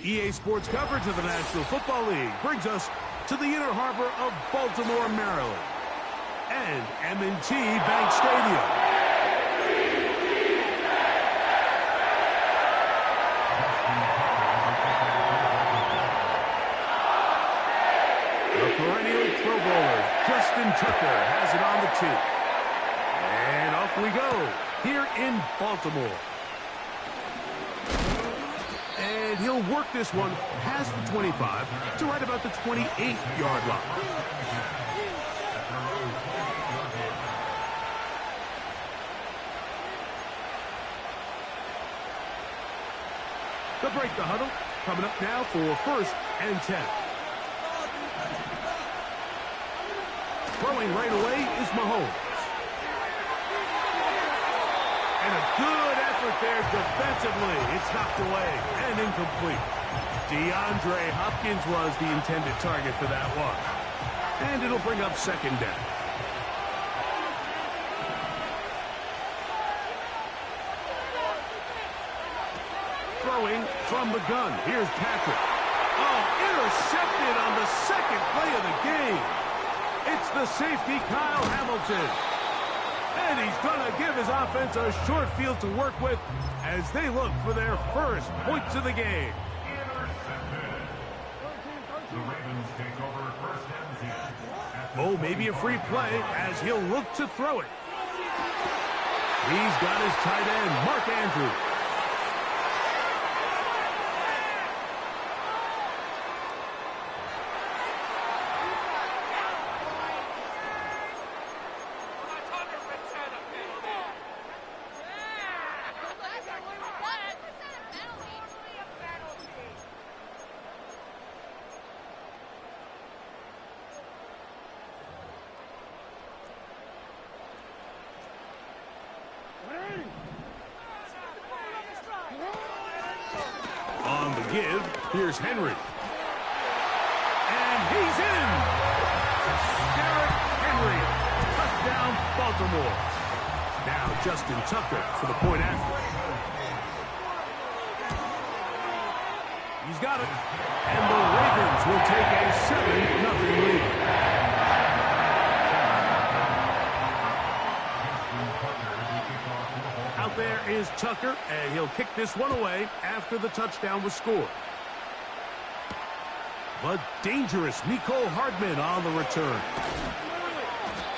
EA Sports coverage of the National Football League brings us to the inner harbor of Baltimore, Maryland, and M&T Bank Stadium. The perennial Pro Bowler, Justin Tucker, has it on the tee. And off we go, here in Baltimore. And he'll work this one past the 25 to right about the 28-yard line. They'll break the huddle. Coming up now for 1st and 10. Throwing right away is Mahomes. And a good effort there defensively. It's knocked away and incomplete. DeAndre Hopkins was the intended target for that one. And it'll bring up 2nd down. Throwing from the gun. Here's Patrick. Oh, intercepted on the 2nd play of the game. It's the safety, Kyle Hamilton. And he's going to give his offense a short field to work with as they look for their first points of the game. Oh, maybe a free play as he'll look to throw it. He's got his tight end, Mark Andrews. On the give, here's Henry. And he's in! Derrick Henry, touchdown Baltimore. Now Justin Tucker for the point after. He's got it. And the Ravens will take a 7-0 lead. Out there is Tucker, and he'll kick this one away after the touchdown was scored. But dangerous Mecole Hardman on the return.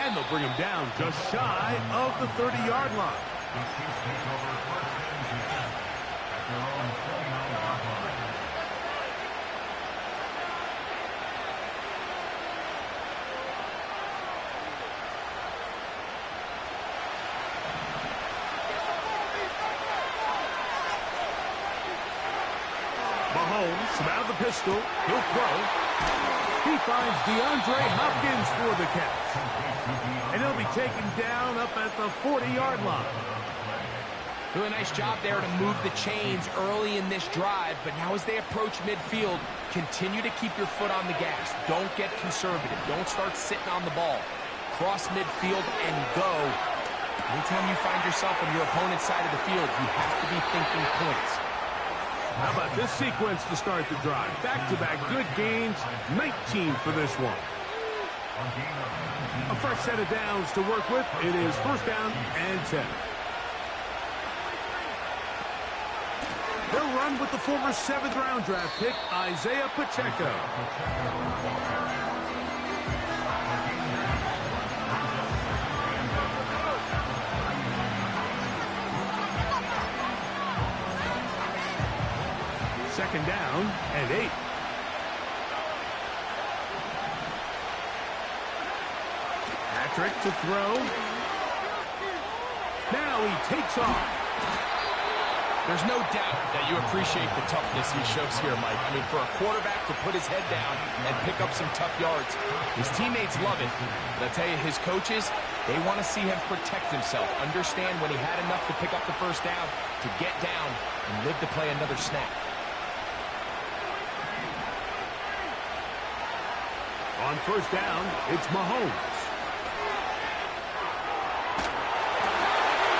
And they'll bring him down just shy of the 30-yard line. Mahomes out of the pistol. He'll throw. He finds DeAndre Hopkins for the catch. And he'll be taken down up at the 40-yard line. Doing a nice job there to move the chains early in this drive, but now as they approach midfield, continue to keep your foot on the gas. Don't get conservative. Don't start sitting on the ball. Cross midfield and go. Anytime you find yourself on your opponent's side of the field, you have to be thinking points. How about this sequence to start the drive? Back-to-back good gains, 19 for this one. A fresh set of downs to work with. It is 1st down and 10. They'll run with the former 7th-round draft pick, Isaiah Pacheco. Second down and 8. Patrick to throw. Now he takes off. There's no doubt that you appreciate the toughness he shows here, Mike. I mean, for a quarterback to put his head down and pick up some tough yards, his teammates love it. But I tell you, his coaches, they want to see him protect himself, understand when he had enough to pick up the 1st down, to get down and live to play another snap. On 1st down, it's Mahomes.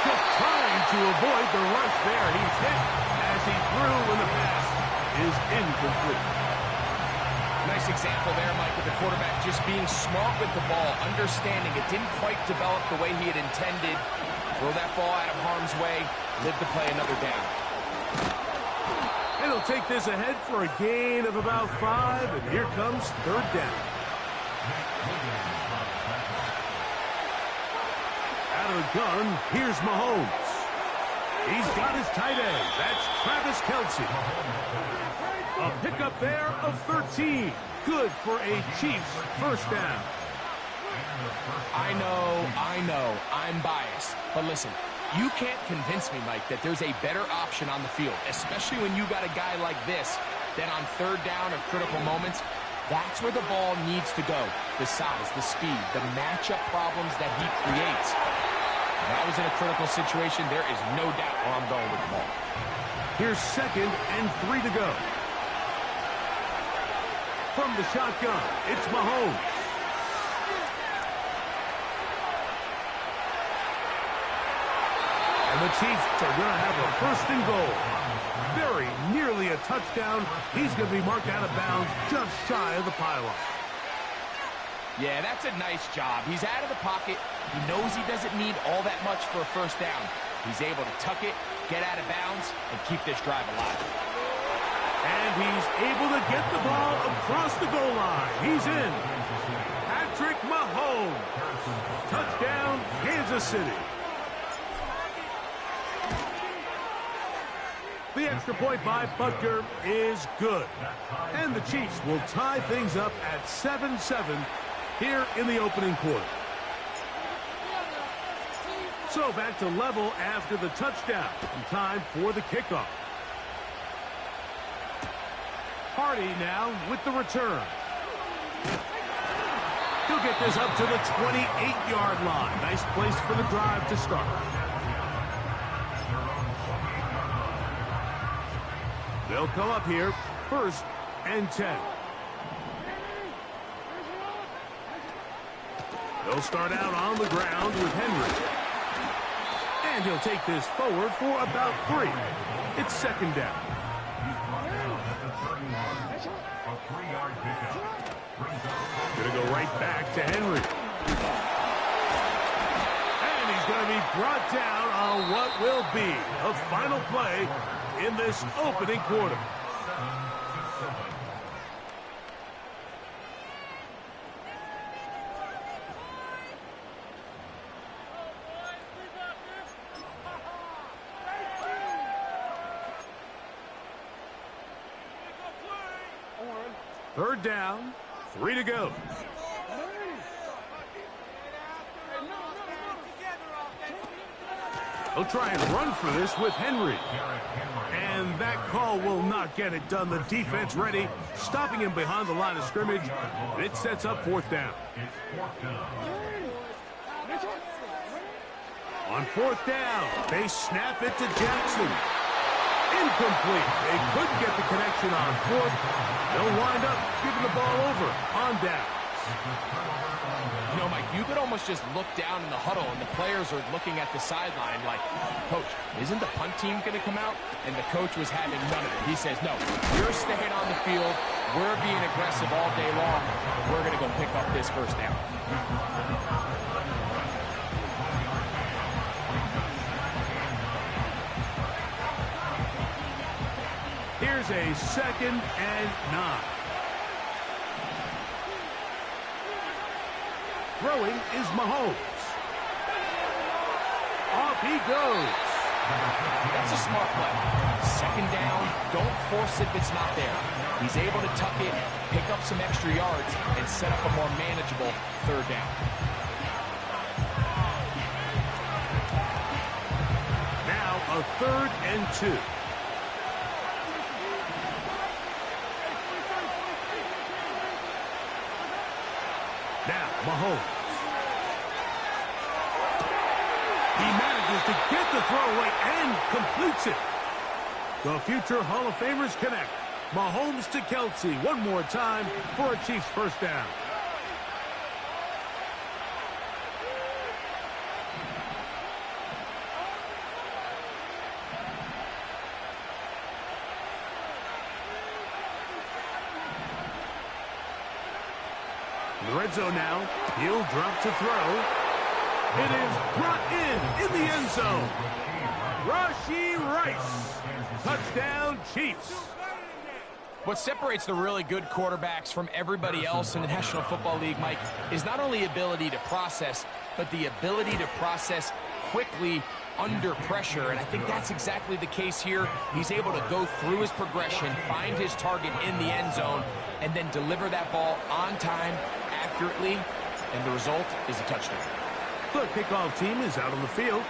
Just trying to avoid the rush there. He's hit as he threw in the pass. is incomplete. Nice example there, Mike, of the quarterback just being smart with the ball, understanding it didn't quite develop the way he had intended. Throw that ball out of harm's way, live to play another down. And he'll take this ahead for a gain of about 5, and here comes third down. Out of the gun, here's Mahomes. He's got his tight end. That's Travis Kelce. A pickup there of 13. Good for a Chiefs first down. I know, I'm biased. But listen, you can't convince me, Mike, that there's a better option on the field, especially when you got a guy like this, that on third down or critical moments, that's where the ball needs to go. The size, the speed, the matchup problems that he creates. If I was in a critical situation, there is no doubt where I'm going with the ball. Here's 2nd and 3 to go. From the shotgun, it's Mahomes. And the Chiefs are going to have a 1st and goal. Very nearly a touchdown. He's going to be marked out of bounds just shy of the pylon. Yeah, that's a nice job. He's out of the pocket. He knows he doesn't need all that much for a first down. He's able to tuck it, get out of bounds, and keep this drive alive. And he's able to get the ball across the goal line. He's in. Patrick Mahomes. Touchdown, Kansas City. The extra point by Butker is good. And the Chiefs will tie things up at 7-7 here in the opening quarter. So back to level after the touchdown. And time for the kickoff. Hardy now with the return. He'll get this up to the 28-yard line. Nice place for the drive to start. They'll come up here, 1st and 10. They'll start out on the ground with Henry. And he'll take this forward for about 3. It's 2nd down. Gonna go right back to Henry. And he's gonna be brought down on what will be a final play in this opening quarter. Third down, 3 to go. He'll try and run for this with Henry. And that call will not get it done. The defense ready, stopping him behind the line of scrimmage. And it sets up 4th down. On 4th down, they snap it to Jackson. Incomplete. They couldn't get the connection on 4th. They'll wind up giving the ball over on downs. You know, Mike, you could almost just look down in the huddle, and the players are looking at the sideline like, Coach, isn't the punt team going to come out? And the coach was having none of it. He says, no, you're staying on the field. We're being aggressive all day long. We're going to go pick up this 1st down. Here's a 2nd and 9. Throwing is Mahomes. Off he goes. That's a smart play. 2nd down, don't force it if it's not there. He's able to tuck it, pick up some extra yards, and set up a more manageable 3rd down. Now a 3rd and 2. Now, Mahomes. He manages to get the throw away and completes it. The future Hall of Famers connect. Mahomes to Kelce one more time for a Chiefs 1st down. In the red zone now. He'll drop to throw. It is brought in the end zone. Rashee Rice. Touchdown, Chiefs. What separates the really good quarterbacks from everybody else in the National Football League, Mike, is not only ability to process, but the ability to process quickly under pressure. And I think that's exactly the case here. He's able to go through his progression, find his target in the end zone, and then deliver that ball on time, accurately, and the result is a touchdown. The kickoff team is out on the field,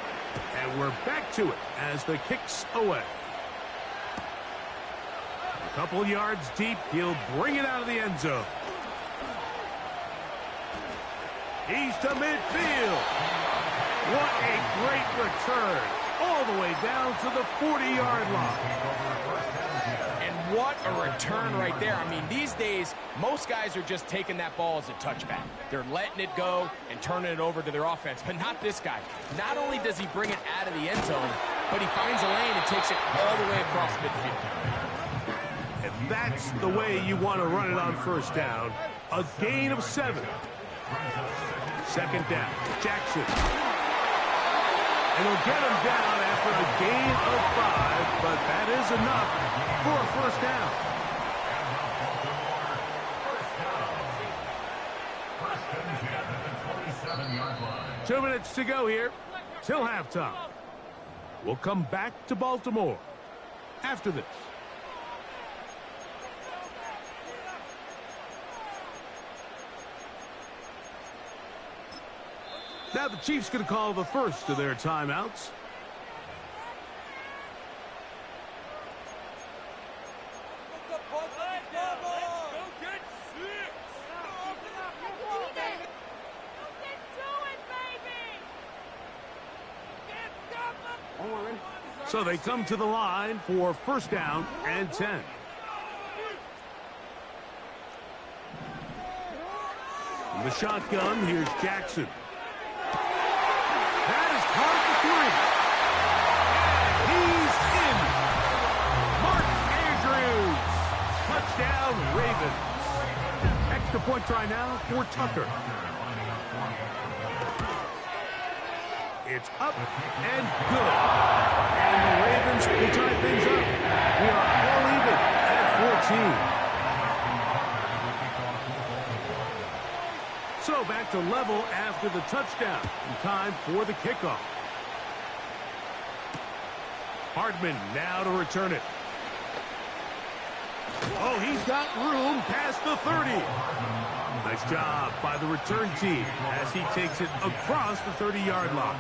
and we're back to it as the kick's away. A couple yards deep, he'll bring it out of the end zone. He's to midfield. What a great return, all the way down to the 40-yard line. And what a return right there. I mean, these days, most guys are just taking that ball as a touchback. They're letting it go and turning it over to their offense, but not this guy. Not only does he bring it out of the end zone, but he finds a lane and takes it all the way across midfield. And that's the way you want to run it on first down. A gain of 7. Second down, Jackson. And he'll get him down after a gain of 5, but that is enough for a first down. Two minutes to go here till halftime. We'll come back to Baltimore after this. Now the Chiefs going to call the first of their timeouts. So they come to the line for first down and 10. In the shotgun, here's Jackson. That is caught for 3. He's in. Mark Andrews. Touchdown, Ravens. Extra point try now for Tucker. It's up and good. And the Ravens will tie things up. We are all even at 14. So back to level after the touchdown. In time for the kickoff. Hardman now to return it. Oh, he's got room past the 30. Nice job by the return team as he takes it across the 30-yard line.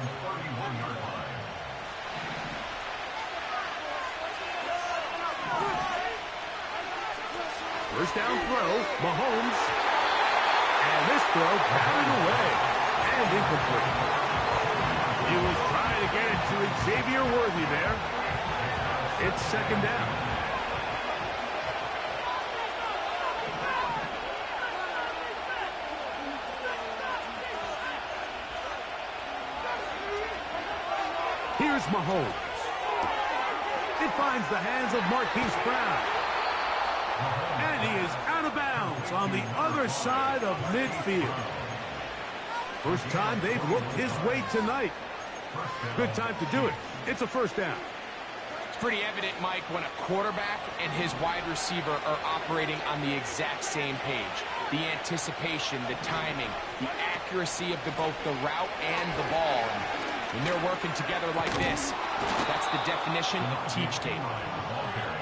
First down throw, Mahomes. And this throw batted away and incomplete. He was trying to get it to Xavier Worthy there. It's second down. Here's Mahomes. It finds the hands of Marquise Brown. And he is out of bounds on the other side of midfield. First time they've looked his way tonight. Good time to do it. It's a first down. It's pretty evident, Mike, when a quarterback and his wide receiver are operating on the exact same page. The anticipation, the timing, the accuracy of both the route and the ball. And when they're working together like this, that's the definition of teach tape.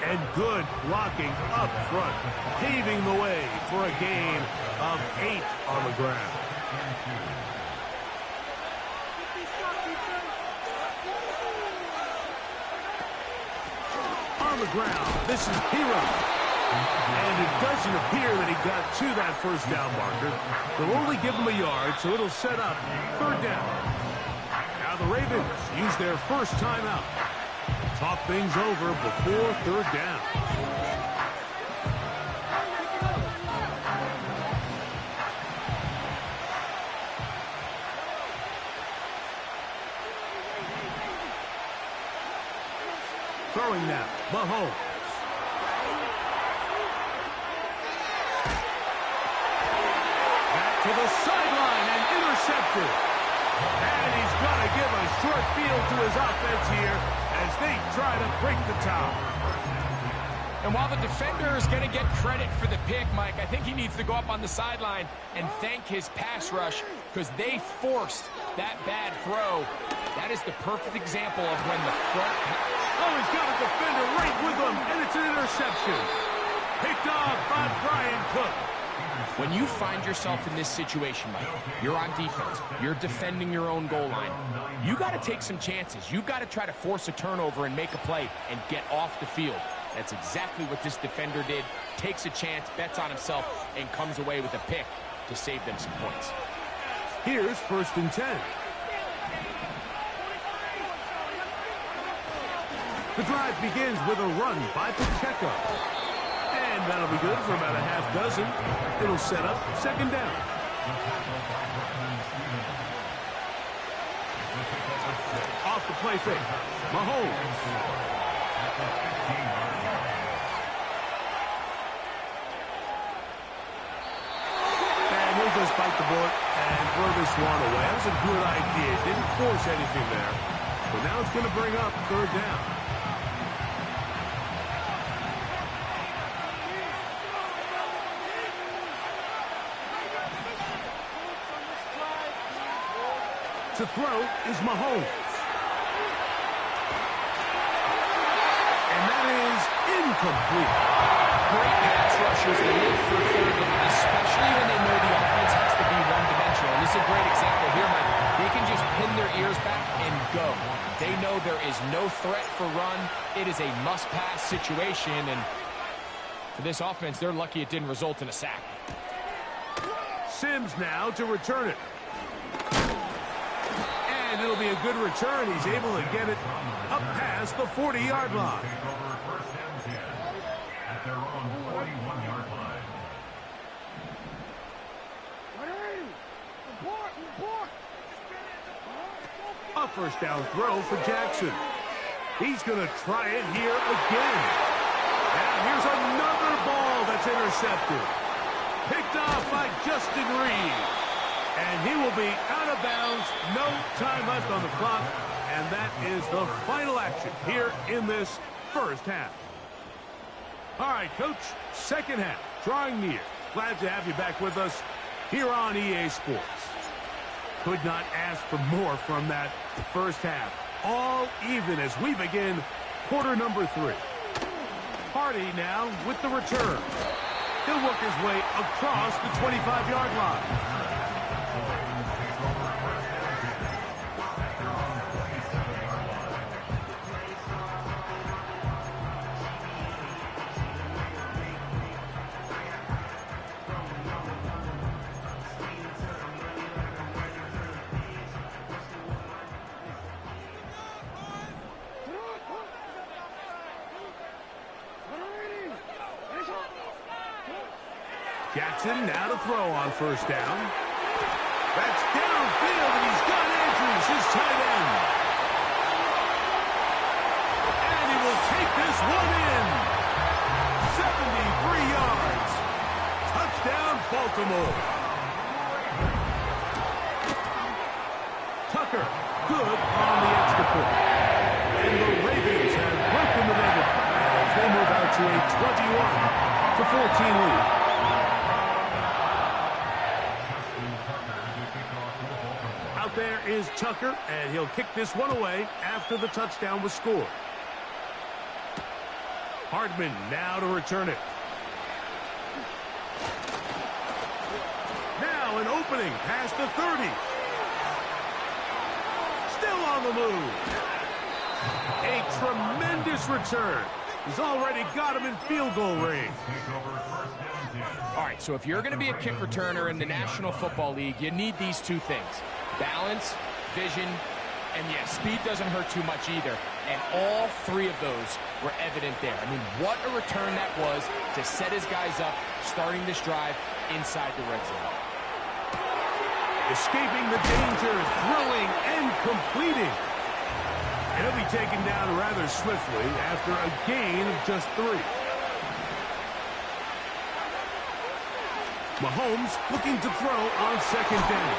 And good blocking up front, paving the way for a gain of 8 on the ground. On the ground, this is Piron. And it doesn't appear that he got to that first down marker. They'll only give him a yard, so it'll set up third down. Now the Ravens use their first timeout. Talk things over before third down. Throwing now, Mahomes. That's to the sideline and intercepted. And he's going to give a short field to his offense here as they try to break the tie. And while the defender is going to get credit for the pick, Mike, I think he needs to go up on the sideline and thank his pass rush because they forced that bad throw. That is the perfect example of when the front... Oh, he's got a defender right with him, and it's an interception. Picked off by Brian Cook. When you find yourself in this situation, Mike, you're on defense, you're defending your own goal line, you got to take some chances. You've got to try to force a turnover and make a play and get off the field. That's exactly what this defender did. Takes a chance, bets on himself, and comes away with a pick to save them some points. Here's 1st and 10. The drive begins with a run by Pacheco. And that'll be good for about a half dozen. It'll set up 2nd down. Off the play fake. Mahomes. And he'll just bite the bullet and throw this one away. That was a good idea. Didn't force anything there. But now it's going to bring up 3rd down. To throw is Mahomes. And that is incomplete. Great pass rushers live for 3rd down, especially when they know the offense has to be one-dimensional. And this is a great example here, Mike. They can just pin their ears back and go. They know there is no threat for run. It is a must-pass situation, and for this offense, they're lucky it didn't result in a sack. Sims now to return it. And it'll be a good return. He's able to get it up past the 40-yard line. At their own 41-yard line. A 1st down throw for Jackson. He's going to try it here again. And here's another ball that's intercepted. Picked off by Justin Reed. And he will be out of bounds. No time left on the clock. And that is the final action here in this 1st half. All right, Coach, 2nd half, drawing near. Glad to have you back with us here on EA Sports. Could not ask for more from that 1st half. All even as we begin quarter number 3. Hardy now with the return. He'll work his way across the 25-yard line. Jackson now to throw on 1st down. That's downfield, and he's got Andrews, his tight end. And he will take this one in. 73 yards. Touchdown, Baltimore. Tucker, good on the extra point. And the Ravens have broken the deadlock as they move out to a 21-14 lead. There is Tucker, and he'll kick this one away after the touchdown was scored. Hardman now to return it. Now an opening past the 30. Still on the move. A tremendous return. He's already got him in field goal range. All right, so if you're going to be a kick returner in the National Football League, you need these 2 things. Balance, vision, and yeah, speed doesn't hurt too much either. And all 3 of those were evident there. I mean, what a return that was to set his guys up, starting this drive inside the red zone. Escaping the danger, throwing, and completing. And he'll be taken down rather swiftly after a gain of just 3. Mahomes looking to throw on second down.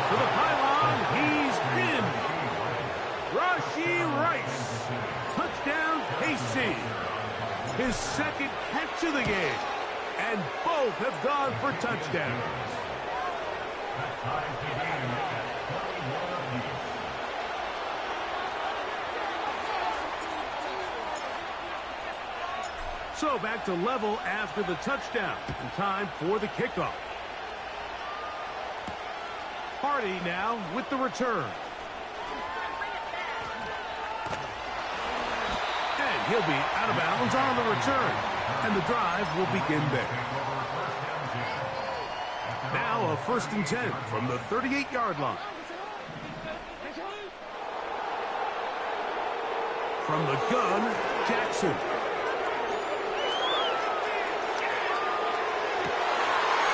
To the pylon, he's in. Rashee Rice. Touchdown, KC. His second catch of the game. And both have gone for touchdowns. So back to level after the touchdown. And time for the kickoff. Hardy now with the return. And he'll be out of bounds on the return. And the drive will begin there. Now a 1st and 10 from the 38-yard line. From the gun, Jackson.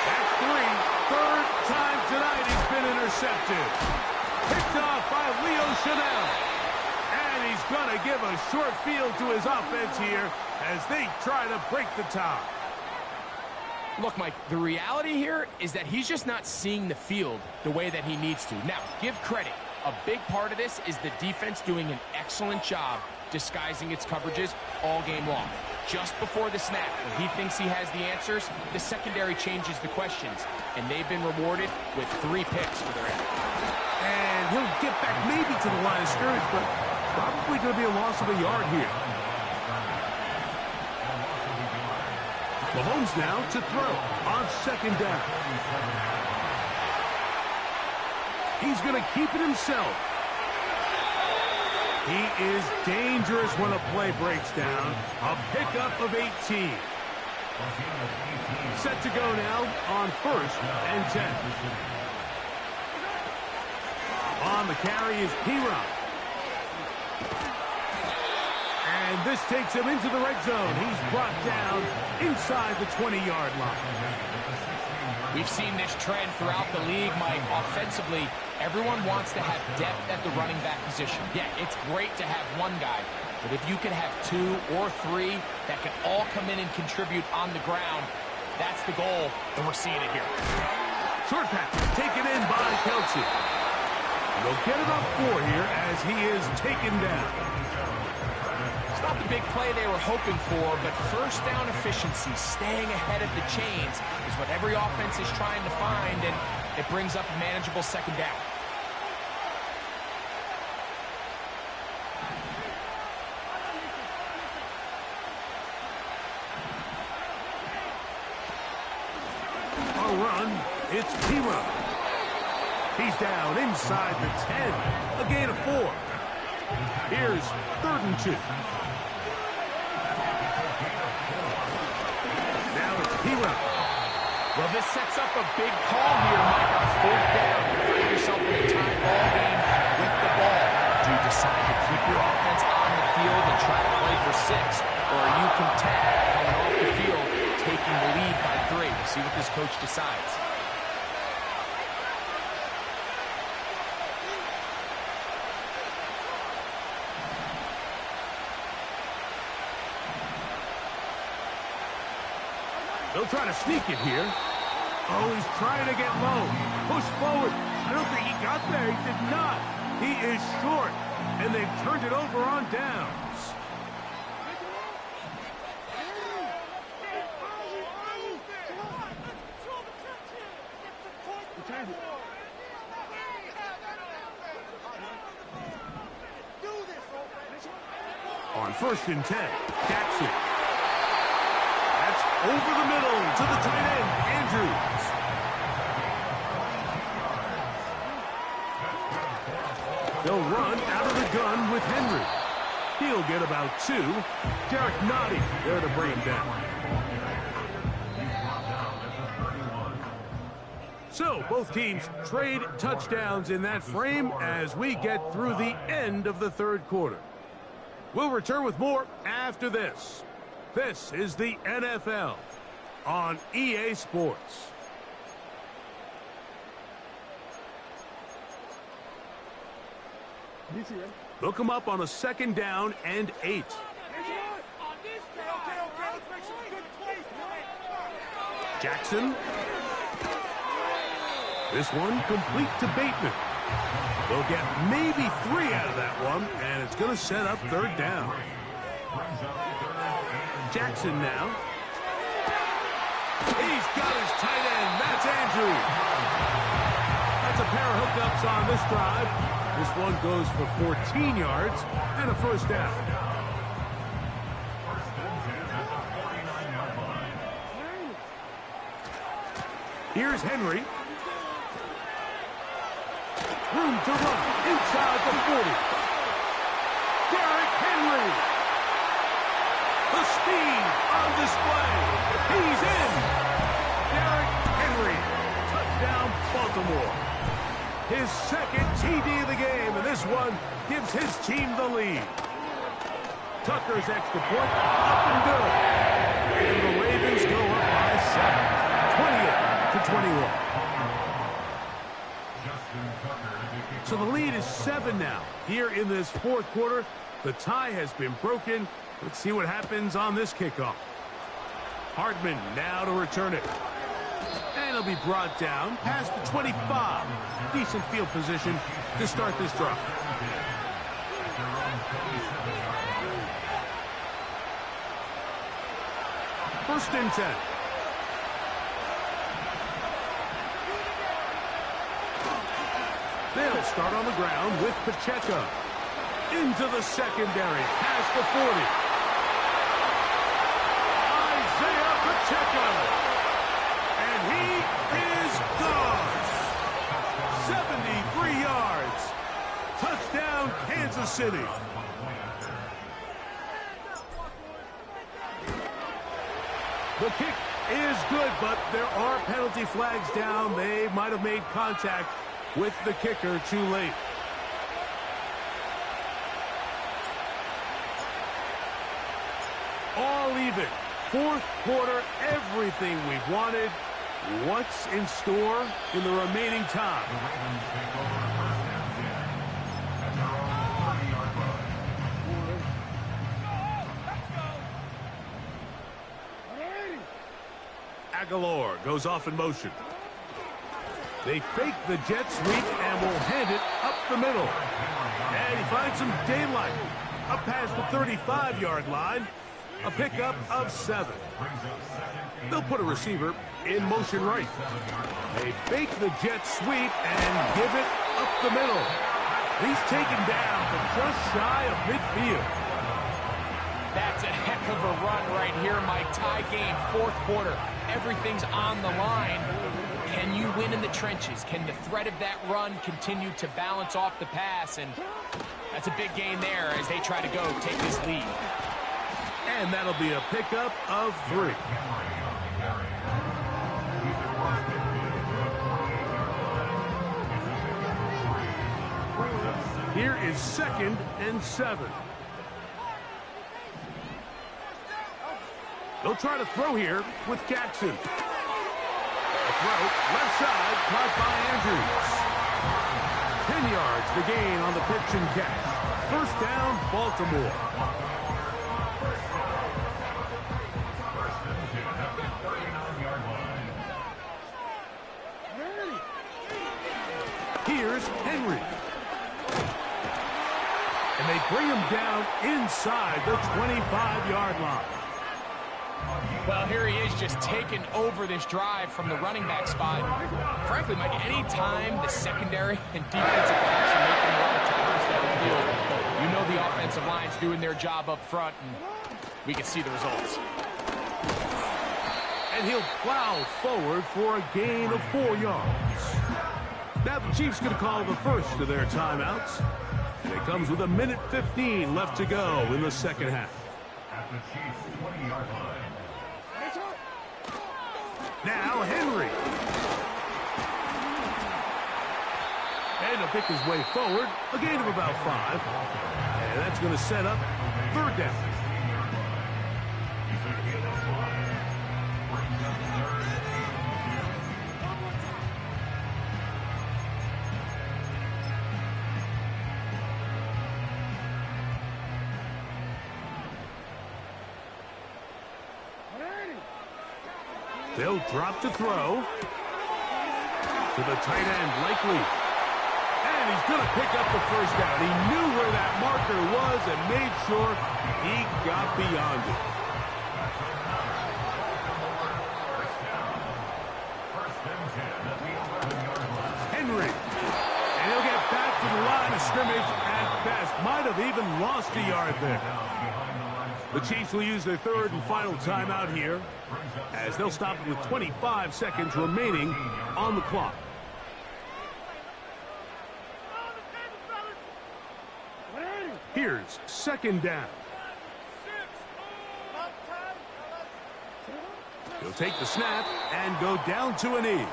That's 3. Third time tonight he's been intercepted. Picked off by Leo Chanel. And he's going to give a short field to his offense here as they try to break the tie. Look, Mike, the reality here is that he's just not seeing the field the way that he needs to. Now, give credit. A big part of this is the defense doing an excellent job disguising its coverages all game long. Just before the snap, when he thinks he has the answers, the secondary changes the questions, and they've been rewarded with 3 picks for their effort. And he'll get back maybe to the line of scrimmage, but probably going to be a loss of a yard here. Mahomes now to throw on second down. He's going to keep it himself. He is dangerous when a play breaks down. A pickup of 18. Set to go now on 1st and 10. On the carry is P-Rock. And this takes him into the red zone. He's brought down inside the 20-yard line. We've seen this trend throughout the league, Mike. Offensively, everyone wants to have depth at the running back position. Yeah, it's great to have one guy, but if you can have 2 or 3 that can all come in and contribute on the ground, that's the goal, and we're seeing it here. Short pass taken in by Kelsey. They'll get it up 4 here as he is taken down. It's not the big play they were hoping for, but first down efficiency, staying ahead of the chains, is what every offense is trying to find, and it brings up a manageable second down. A run, it's P-Run. He's down inside the 10, a gain of 4. Here's 3rd and 2. Now it's P-Run. Well, this sets up a big call here, Mike, on 4th down. You find yourself in a tie ball game with the ball. Do you decide to keep your offense on the field and try to play for 6? Or are you content coming off the field, taking the lead by 3? We'll see what this coach decides. They'll try to sneak it here. Oh, he's trying to get low. Push forward. I don't think he got there. He did not. He is short. And they've turned it over on downs. On 1st and 10, Jackson. Over the middle to the tight end, Andrews. They'll run out of the gun with Henry. He'll get about 2. Derek Nottie there to bring him down. So both teams trade touchdowns in that frame as we get through the end of the 3rd quarter. We'll return with more after this. This is the NFL on EA Sports. They'll come up on a 2nd down and 8. Jackson. This one complete to Bateman. They'll get maybe 3 out of that one, and it's going to set up third down. Jackson now. He's got his tight end. That's Andrews. That's a pair of hookups on this drive. This one goes for 14 yards and a first down. Here's Henry. Room to run inside the 40. Derrick Henry. The speed on display. He's in. Derrick Henry. Touchdown, Baltimore. His second TD of the game, and this one gives his team the lead. Tucker's extra point up and good. And the Ravens go up by 7, 28-21. So the lead is 7 now. Here in this fourth quarter, the tie has been broken. Let's see what happens on this kickoff. Hardman now to return it. And it'll be brought down past the 25. Decent field position to start this drive. First and 10. They'll start on the ground with Pacheco. Into the secondary, past the 40. Isaiah Pacheco. And he is gone. 73 yards. Touchdown, Kansas City. The kick is good, but there are penalty flags down. They might have made contact with the kicker too late. All even. Fourth quarter, everything we've wanted. What's in store in the remaining time? Aguilar goes off in motion. They fake the jet sweep and will hand it up the middle. And he finds some daylight. Up past the 35-yard line. A pickup of 7. They'll put a receiver in motion right. They fake the jet sweep and give it up the middle. He's taken down from just shy of midfield. That's a heck of a run right here, Mike. Tie game, fourth quarter. Everything's on the line. Can you win in the trenches? Can the threat of that run continue to balance off the pass? And that's a big gain there as they try to go take this lead. And that'll be a pickup of 3. Here is 2nd and 7. They'll try to throw here with Jackson. A throw, left side, caught by Andrews. 10 yards, the gain on the pitch and catch. First down, Baltimore. Here's Henry. And they bring him down inside the 25-yard line. Well, here he is just taking over this drive from the running back spot. Frankly, Mike, any time the secondary and defensive backs are making a lot of tackles downfield, you know the offensive line's doing their job up front, and we can see the results. And he'll plow forward for a gain of 4 yards. Now the Chiefs going to call the first of their timeouts. And it comes with 1:15 left to go in the second half. At the Chiefs' 20-yard line. Now Henry. And he'll pick his way forward. A gain of about 5. And that's going to set up third down. They'll drop to throw. To the tight end, Likely. And he's going to pick up the first down. He knew where that marker was and made sure he got beyond it. Henry. And he'll get back to the line of scrimmage at best. Might have even lost a yard there. The Chiefs will use their third and final timeout here, as they'll stop it with 25 seconds remaining on the clock. Here's second down. He'll take the snap and go down to a knee.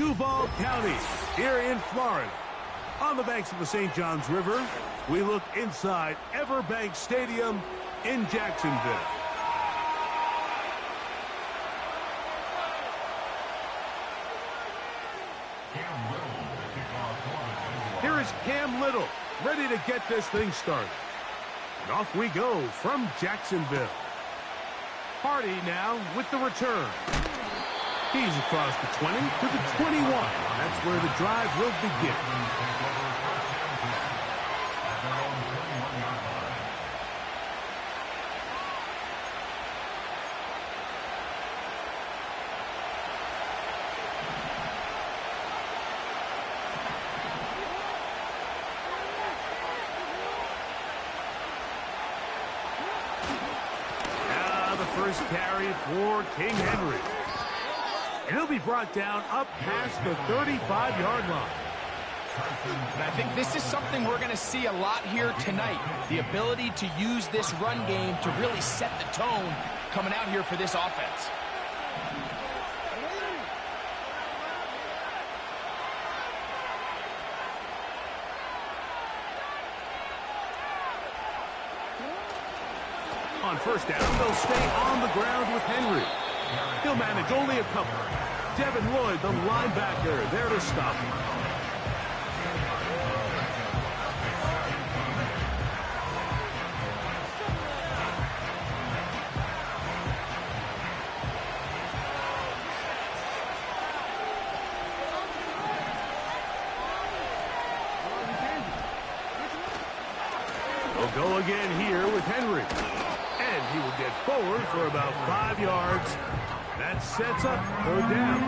Duval County, here in Florida. On the banks of the St. Johns River, we look inside Everbank Stadium in Jacksonville. Here is Cam Little, ready to get this thing started. And off we go from Jacksonville. Hardy now with the return. He's across the 20 to the 21. That's where the drive will begin. First carry for King Henry. And he'll be brought down up past the 35-yard line. And I think this is something we're going to see a lot here tonight. The ability to use this run game to really set the tone coming out here for this offense. On first down, they'll stay on the ground with Henry. He'll manage only a couple. Devin Lloyd, the linebacker, there to stop him. They'll go again here with Henry. And he will get forward for about 5 yards. That sets up third down.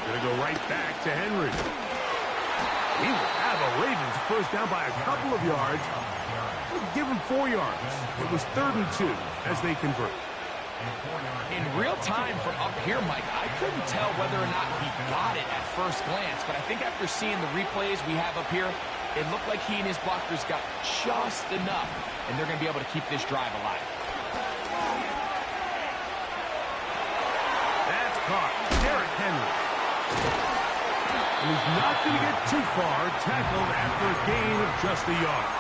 Gonna go right back to Henry. He will have a Ravens first down by a couple of yards. We'll give him 4 yards. It was 3rd and 2 as they convert. In real time from up here, Mike, I couldn't tell whether or not he got it at first glance, but I think after seeing the replays we have up here, it looked like he and his blockers got just enough, and they're going to be able to keep this drive alive. That's caught. Derrick Henry. And he's not going to get too far, tackled after a gain of just a yard.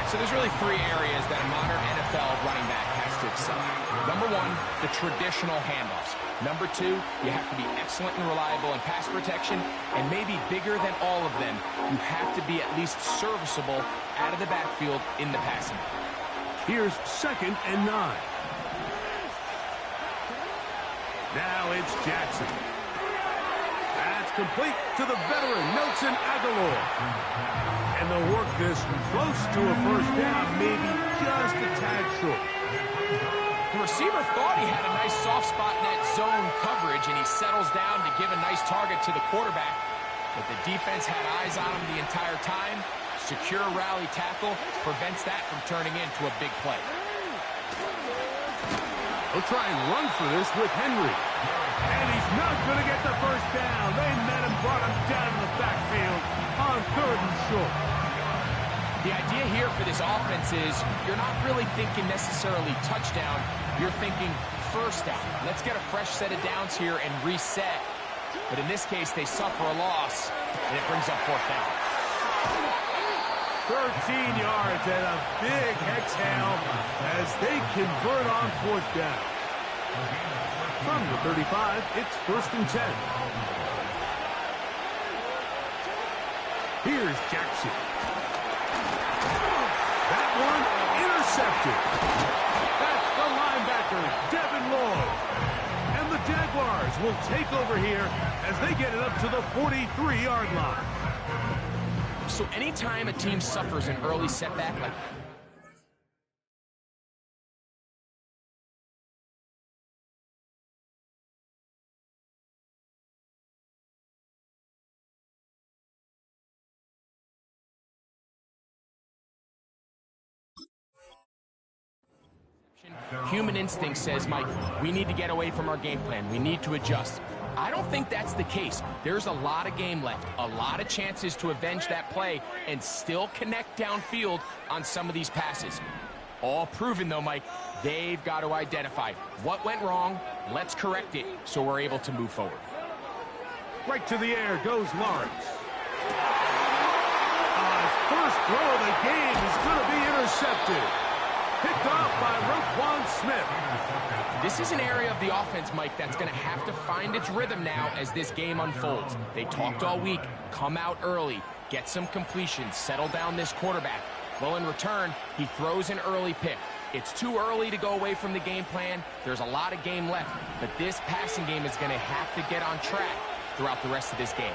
So there's really 3 areas that a modern NFL running back has to excel at. Number 1, the traditional handoffs. Number 2, you have to be excellent and reliable in pass protection, and maybe bigger than all of them, you have to be at least serviceable out of the backfield in the passing game. Here's 2nd and 9. Now it's Jackson. That's complete to the veteran, Nelson Aguilar. And they'll work this close to a first down, maybe just a tad short. The receiver thought he had a nice soft spot in that zone coverage, and he settles down to give a nice target to the quarterback. But the defense had eyes on him the entire time. Secure rally tackle prevents that from turning into a big play. They'll try and run for this with Henry. And he's not going to get the first down. They met him, brought him down to the backfield on 3rd and short. The idea here for this offense is you're not really thinking necessarily touchdown. You're thinking first down. Let's get a fresh set of downs here and reset. But in this case, they suffer a loss, and it brings up 4th down. 13 yards and a big exhale as they convert on 4th down. From the 35, it's 1st and 10. Here's Jackson. That one intercepted. That's the linebacker, Devin Lloyd. And the Jaguars will take over here as they get it up to the 43-yard line. So anytime a team suffers an early setback like human instinct says, Mike, we need to get away from our game plan. We need to adjust. I don't think that's the case. There's a lot of game left, a lot of chances to avenge that play and still connect downfield on some of these passes. All proven, though, Mike, they've got to identify what went wrong, let's correct it so we're able to move forward. Right to the air goes Lawrence. His first throw of the game is going to be intercepted. Picked off by Roquan Smith. This is an area of the offense, Mike, that's going to have to find its rhythm now as this game unfolds. They talked all week, come out early, get some completions, settle down this quarterback. Well, in return, he throws an early pick. It's too early to go away from the game plan. There's a lot of game left, but this passing game is going to have to get on track throughout the rest of this game.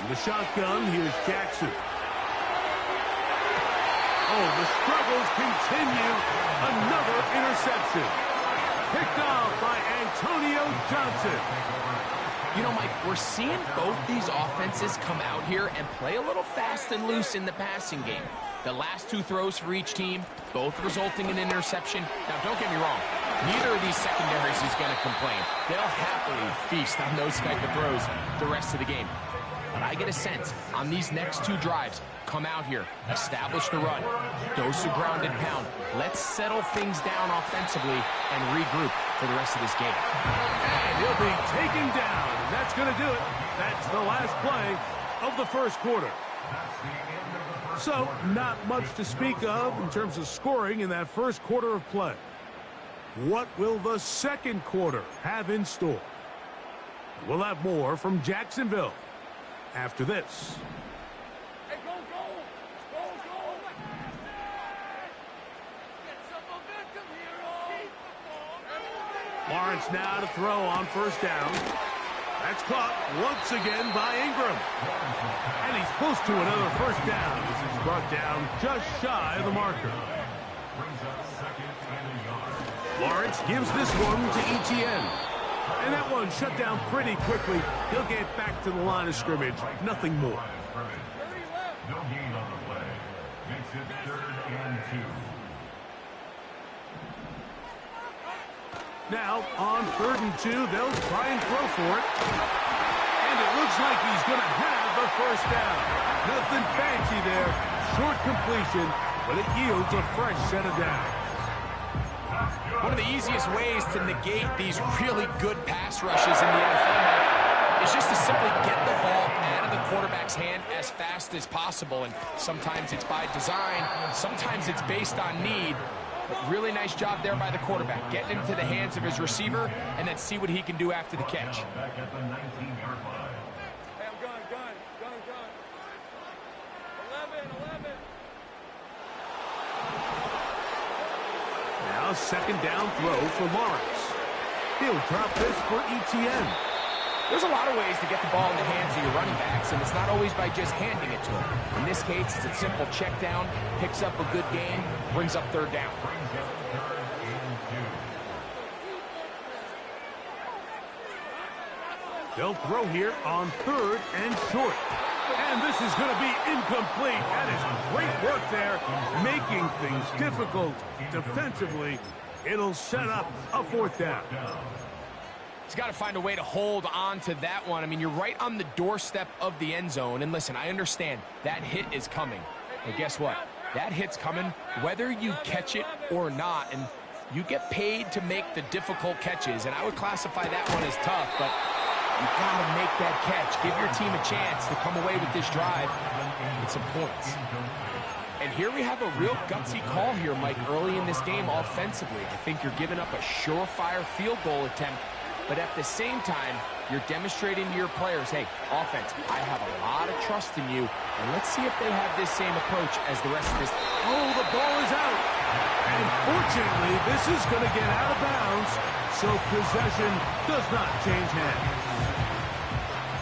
In the shotgun, here's Jackson. Oh, the struggles continue. Another interception. Picked off by Antonio Johnson. You know, Mike, we're seeing both these offenses come out here and play a little fast and loose in the passing game. The last two throws for each team, both resulting in interception. Now, don't get me wrong. Neither of these secondaries is going to complain. They'll happily feast on those type of throws the rest of the game. But I get a sense on these next two drives, come out here, establish the run, dose of ground and pound. Let's settle things down offensively and regroup for the rest of this game. And he'll be taken down. And that's going to do it. That's the last play of the first quarter. So, not much to speak of in terms of scoring in that first quarter of play. What will the second quarter have in store? We'll have more from Jacksonville after this. Hey, go! Get some momentum here, Lawrence now to throw on first down. That's caught once again by Ingram. And he's close to another first down as he's brought down just shy of the marker. Lawrence gives this one to Etienne. And that one shut down pretty quickly. He'll get back to the line of scrimmage. Nothing more. No gain on the play. Makes it 3rd and 2. Now, on 3rd and 2, they'll try and throw for it. And it looks like he's going to have the first down. Nothing fancy there. Short completion, but it yields a fresh set of downs. One of the easiest ways to negate these really good pass rushes in the NFL is just to simply get the ball out of the quarterback's hand as fast as possible. And sometimes it's by design, sometimes it's based on need. But really nice job there by the quarterback, getting into the hands of his receiver and then see what he can do after the catch. Back at the 19-yard line. Hey, I'm gun. 11. Now, second down throw for Lawrence. He'll drop this for Etienne. There's a lot of ways to get the ball in the hands of your running backs, and it's not always by just handing it to them. In this case, it's a simple check down, picks up a good gain, brings up 3rd down. They'll throw here on 3rd and short. And this is going to be incomplete. That is great work there, making things difficult defensively. It'll set up a 4th down. He's got to find a way to hold on to that one. I mean, you're right on the doorstep of the end zone. And listen, I understand that hit is coming. But guess what? That hit's coming whether you catch it or not. And you get paid to make the difficult catches. And I would classify that one as tough, but you got to make that catch. Give your team a chance to come away with this drive with some points. And here we have a real gutsy call here, Mike, early in this game offensively. I think you're giving up a surefire field goal attempt, but at the same time, you're demonstrating to your players, hey, offense, I have a lot of trust in you, and let's see if they have this same approach as the rest of this. Oh, the ball is out. And fortunately, this is going to get out of bounds, so possession does not change hands.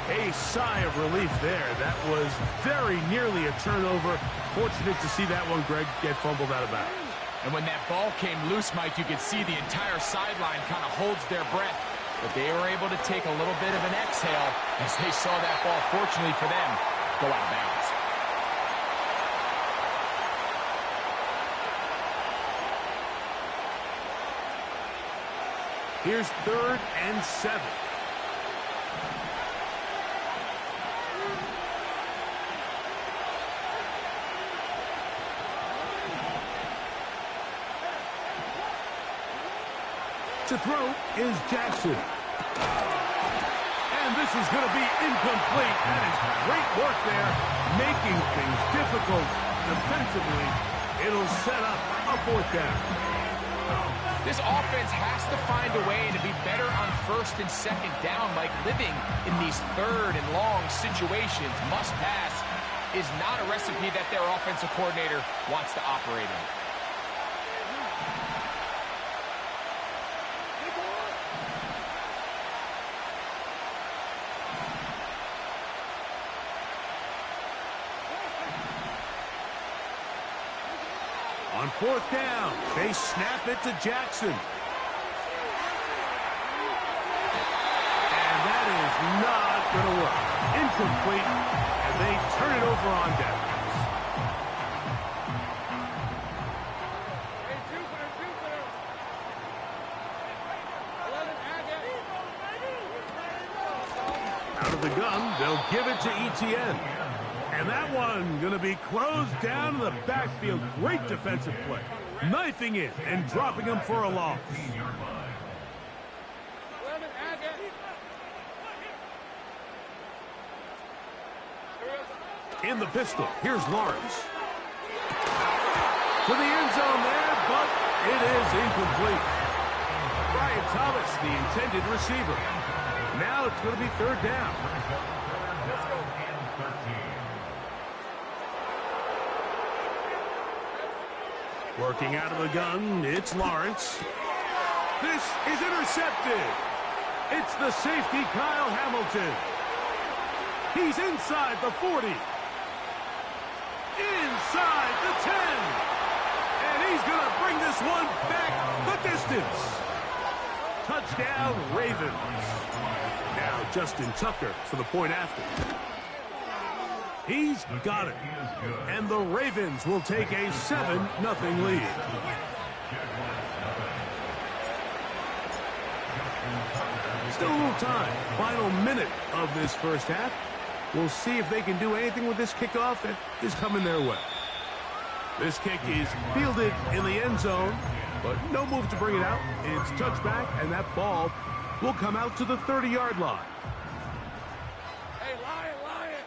A sigh of relief there. That was very nearly a turnover. Fortunate to see that one, Greg, get fumbled out of bounds. And when that ball came loose, Mike, you could see the entire sideline kind of holds their breath. But they were able to take a little bit of an exhale as they saw that ball, fortunately for them, go out of bounds. Here's 3rd and 7. To throw is Jackson. And this is going to be incomplete. That is great work there, making things difficult defensively. It'll set up a fourth down. This offense has to find a way to be better on first and second down, Mike. Living in these third and long situations, must pass, is not a recipe that their offensive coordinator wants to operate in. On fourth down, they snap it to Jackson. And that is not going to work. Incomplete, and they turn it over on downs. Hey, Jupiter, Jupiter. 11, Out of the gun, they'll give it to Etienne. And that one going to be closed down in the backfield. Great defensive play. Knifing in and dropping him for a loss. 11, In the pistol, here's Lawrence. To the end zone there, but it is incomplete. Brian Thomas, the intended receiver. Now it's going to be third down. Working out of the gun, it's Lawrence. This is intercepted. It's the safety, Kyle Hamilton. He's inside the 40. Inside the 10. And he's going to bring this one back the distance. Touchdown, Ravens. Now Justin Tucker for the point after. He's got it. And the Ravens will take a 7-0 lead. Still a little time. Final minute of this first half. We'll see if they can do anything with this kickoff that is coming their way. This kick is fielded in the end zone, but no move to bring it out. It's touchback, and that ball will come out to the 30-yard line. Hey, Lion, Lion.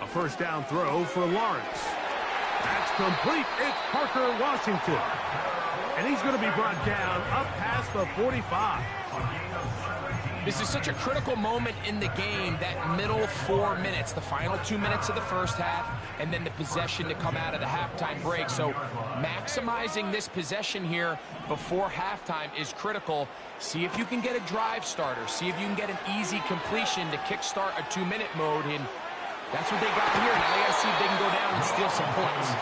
A first down throw for Lawrence. That's complete. It's Parker Washington. And he's going to be brought down up past the 45. This is such a critical moment in the game, that middle 4 minutes, the final 2 minutes of the first half, and then the possession to come out of the halftime break. So maximizing this possession here before halftime is critical. See if you can get a drive starter. See if you can get an easy completion to kickstart a 2-minute mode. And that's what they got here. Now they got to see if they can go down and steal some points.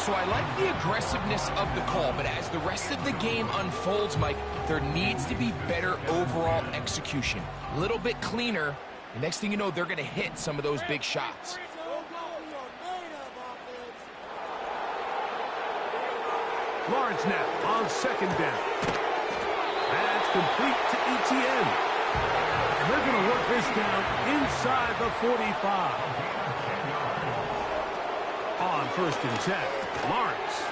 So I like the aggressiveness of the call, but as the rest of the game unfolds, Mike, there needs to be better overall execution. A little bit cleaner. The next thing you know, they're going to hit some of those big shots. Lawrence now on second down. That's complete to Etienne. And they're going to work this down inside the 45. On first and 10, Lawrence.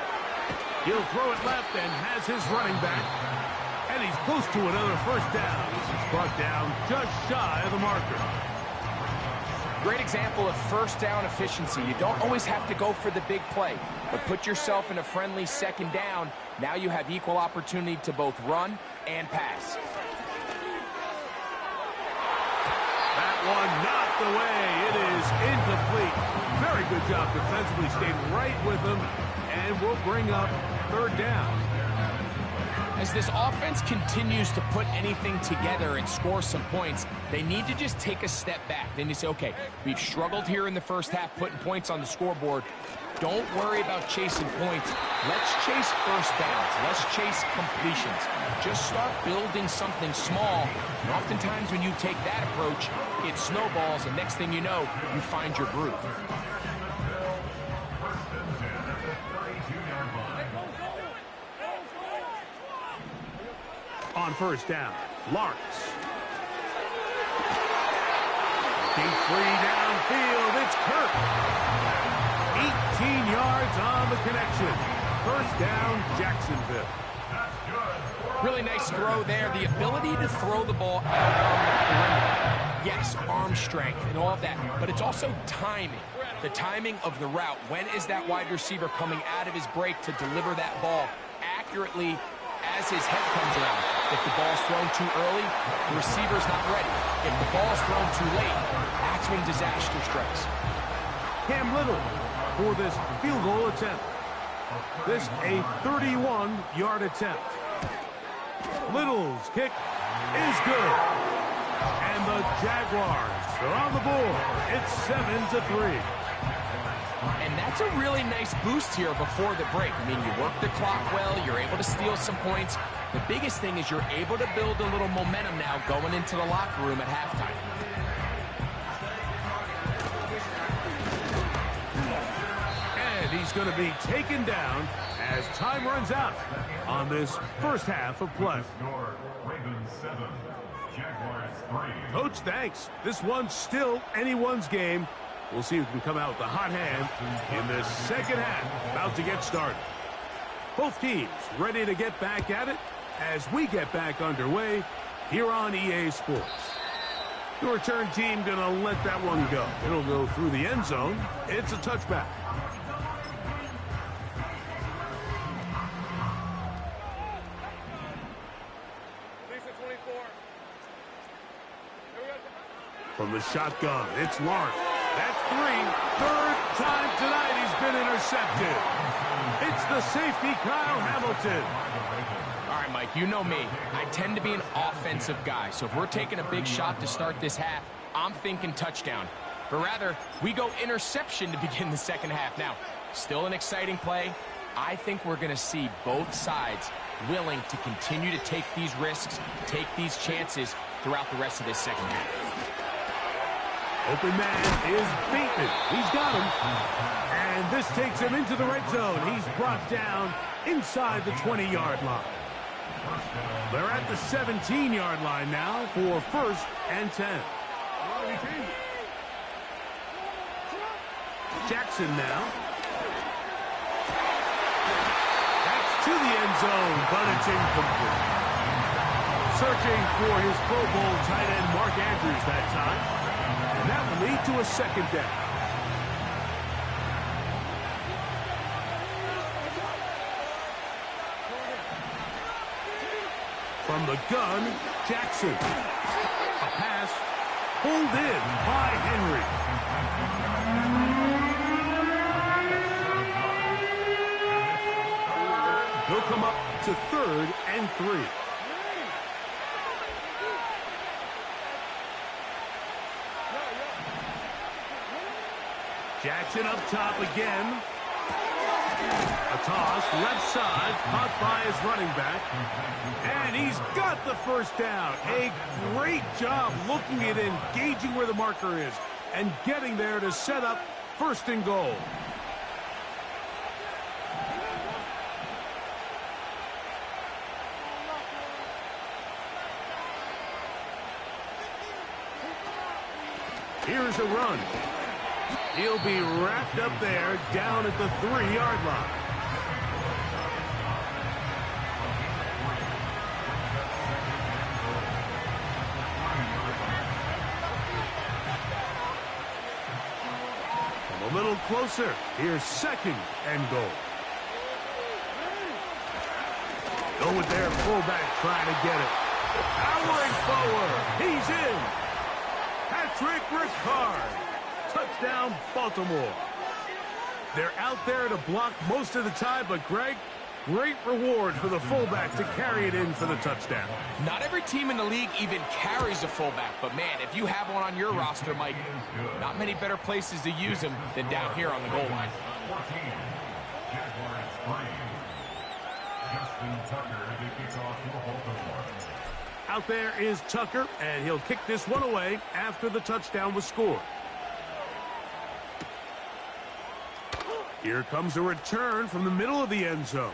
He'll throw it left and has his running back. And he's close to another first down. He's brought down just shy of the marker. Great example of first down efficiency. You don't always have to go for the big play, but put yourself in a friendly second down. Now you have equal opportunity to both run and pass. That one knocked away. It is incomplete. Very good job defensively. Stayed right with him, and will bring up third down. As this offense continues to put anything together and score some points, they need to just take a step back. Then you say, okay, we've struggled here in the first half putting points on the scoreboard. Don't worry about chasing points. Let's chase first downs. Let's chase completions. Just start building something small. And oftentimes when you take that approach, it snowballs, and next thing you know, you find your groove. On first down, Lawrence. Deep free downfield, it's Kirk. yards on the connection. First down, Jacksonville. Really nice throw there. The ability to throw the ball out on the perimeter. Yes, arm strength and all of that, but it's also timing. The timing of the route. When is that wide receiver coming out of his break to deliver that ball accurately as his head comes around? If the ball's thrown too early, the receiver's not ready. If the ball's thrown too late, that's when disaster strikes. Cam Little for this field goal attempt. This a 31-yard attempt. Little's kick is good. And the Jaguars are on the board. It's 7-3. And that's a really nice boost here before the break. I mean, you work the clock well, you're able to steal some points. The biggest thing is you're able to build a little momentum now going into the locker room at halftime. And he's going to be taken down as time runs out on this first half of play. Ravens 7, Jaguars 3. Coach, thanks. This one's still anyone's game. We'll see who can come out with the hot hand in this second half. About to get started. Both teams ready to get back at it as we get back underway here on EA Sports. The return team going to let that one go. It'll go through the end zone. It's a touchback. From the shotgun, it's Lawrence. That's 3. Third time tonight he's been intercepted. It's the safety, Kyle Hamilton. All right, Mike, you know me. I tend to be an offensive guy, so if we're taking a big shot to start this half, I'm thinking touchdown. But rather, we go interception to begin the second half. Now, still an exciting play. I think we're going to see both sides willing to continue to take these risks, take these chances throughout the rest of this second half. Open man is Bateman. He's got him. And this takes him into the red zone. He's brought down inside the 20-yard line. They're at the 17-yard line now for 1st and 10. Jackson now. That's to the end zone, but it's incomplete. Searching for his Pro Bowl tight end Mark Andrews that time. And that will lead to a second down. From the gun, Jackson. A pass pulled in by Henry. He'll come up to 3rd and 3. Jackson up top again. A toss, left side, caught by his running back. And he's got the first down. A great job looking at engaging where the marker is and getting there to set up 1st and goal. Here's a run. He'll be wrapped up there down at the 3-yard line. Come a little closer. Here's 2nd and goal. Go with their fullback trying to get it. Powering forward. He's in. Patrick Ricard. Touchdown, Baltimore. They're out there to block most of the time, but Greg, great reward for the fullback to carry it in for the touchdown. Not every team in the league even carries a fullback, but man, if you have one on your roster, Mike, not many better places to use him than down here on the goal line. 14, Jaguars 3. Justin Tucker to kick off for Baltimore. Out there is Tucker, and he'll kick this one away after the touchdown was scored. Here comes a return from the middle of the end zone.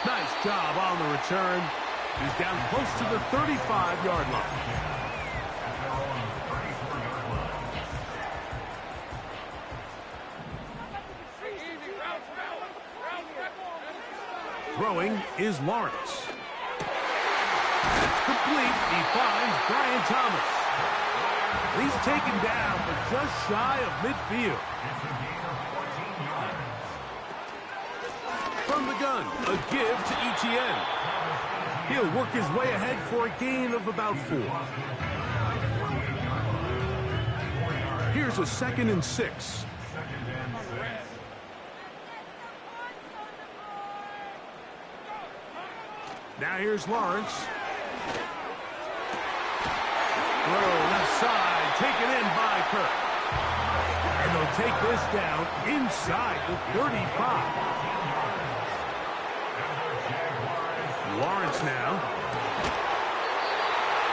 Nice job on the return. He's down close to the 35-yard line. Throwing is Lawrence. That's complete. He finds Brian Thomas. He's taken down, but just shy of midfield. From the gun, a give to Etienne. He'll work his way ahead for a gain of about 4. Here's a 2nd and 6. Now here's Lawrence. Throw left side, taken in by Kirk. And they'll take this down inside the 35. Lawrence now.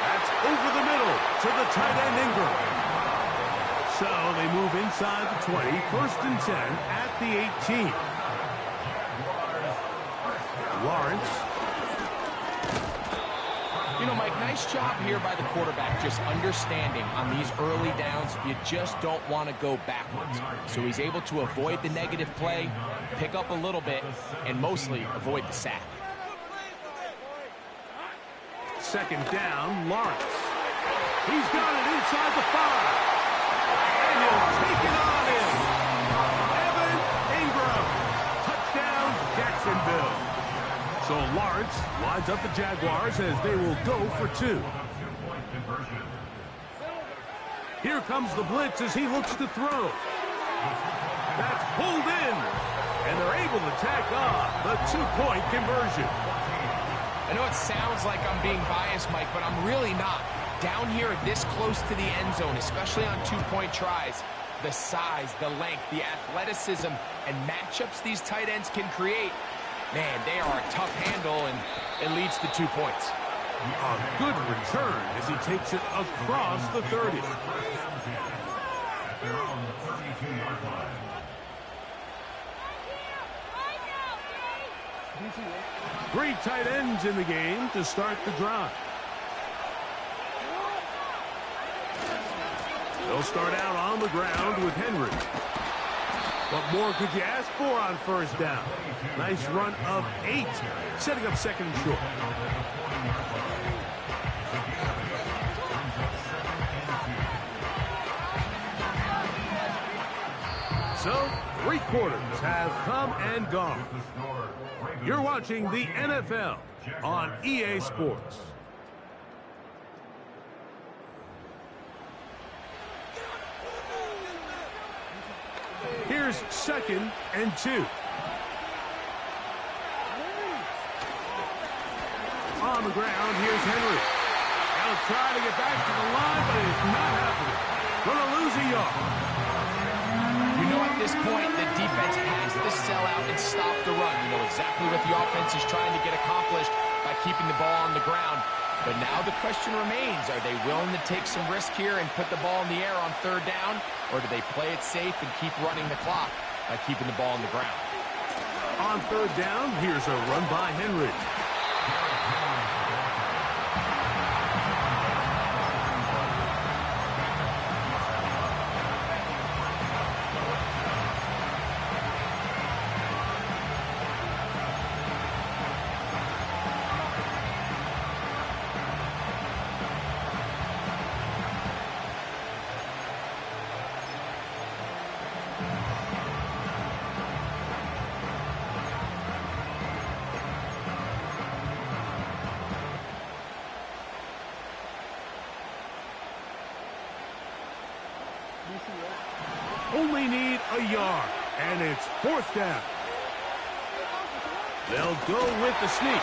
That's over the middle to the tight end Ingram. So they move inside the 20, 1st and 10 at the 18. Lawrence. You know, Mike, nice job here by the quarterback just understanding on these early downs you just don't want to go backwards. So he's able to avoid the negative play, pick up a little bit, and mostly avoid the sack. 2nd down, Lawrence. He's got it inside the 5. And he'll take it on in. Evan Ingram. Touchdown, Jacksonville. So Lawrence lines up the Jaguars as they will go for 2. Here comes the blitz as he looks to throw. That's pulled in. And they're able to tack on the 2-point conversion. I know it sounds like I'm being biased, Mike, but I'm really not. Down here this close to the end zone, especially on 2-point tries, the size, the length, the athleticism, and matchups these tight ends can create, man, they are a tough handle, and it leads to 2 points. A good return as he takes it across the 30. At their own 32-yard line. Three tight ends in the game to start the drive. They'll start out on the ground with Henry. What more could you ask for on 1st down? Nice run of 8, setting up 2nd and short. So, 3 quarters have come and gone. You're watching the NFL on EA Sports. Here's 2nd and 2. On the ground, here's Henry. They'll try to get back to the line, but it's not happening. Gonna lose a yard. You know, at this point, the defense has to sell out and stop the run. You know exactly what the offense is trying to get accomplished by keeping the ball on the ground. But now the question remains, are they willing to take some risk here and put the ball in the air on 3rd down? Or do they play it safe and keep running the clock by keeping the ball on the ground? On 3rd down, here's a run by Henry. Only need a yard, and it's 4th down. They'll go with the sneak.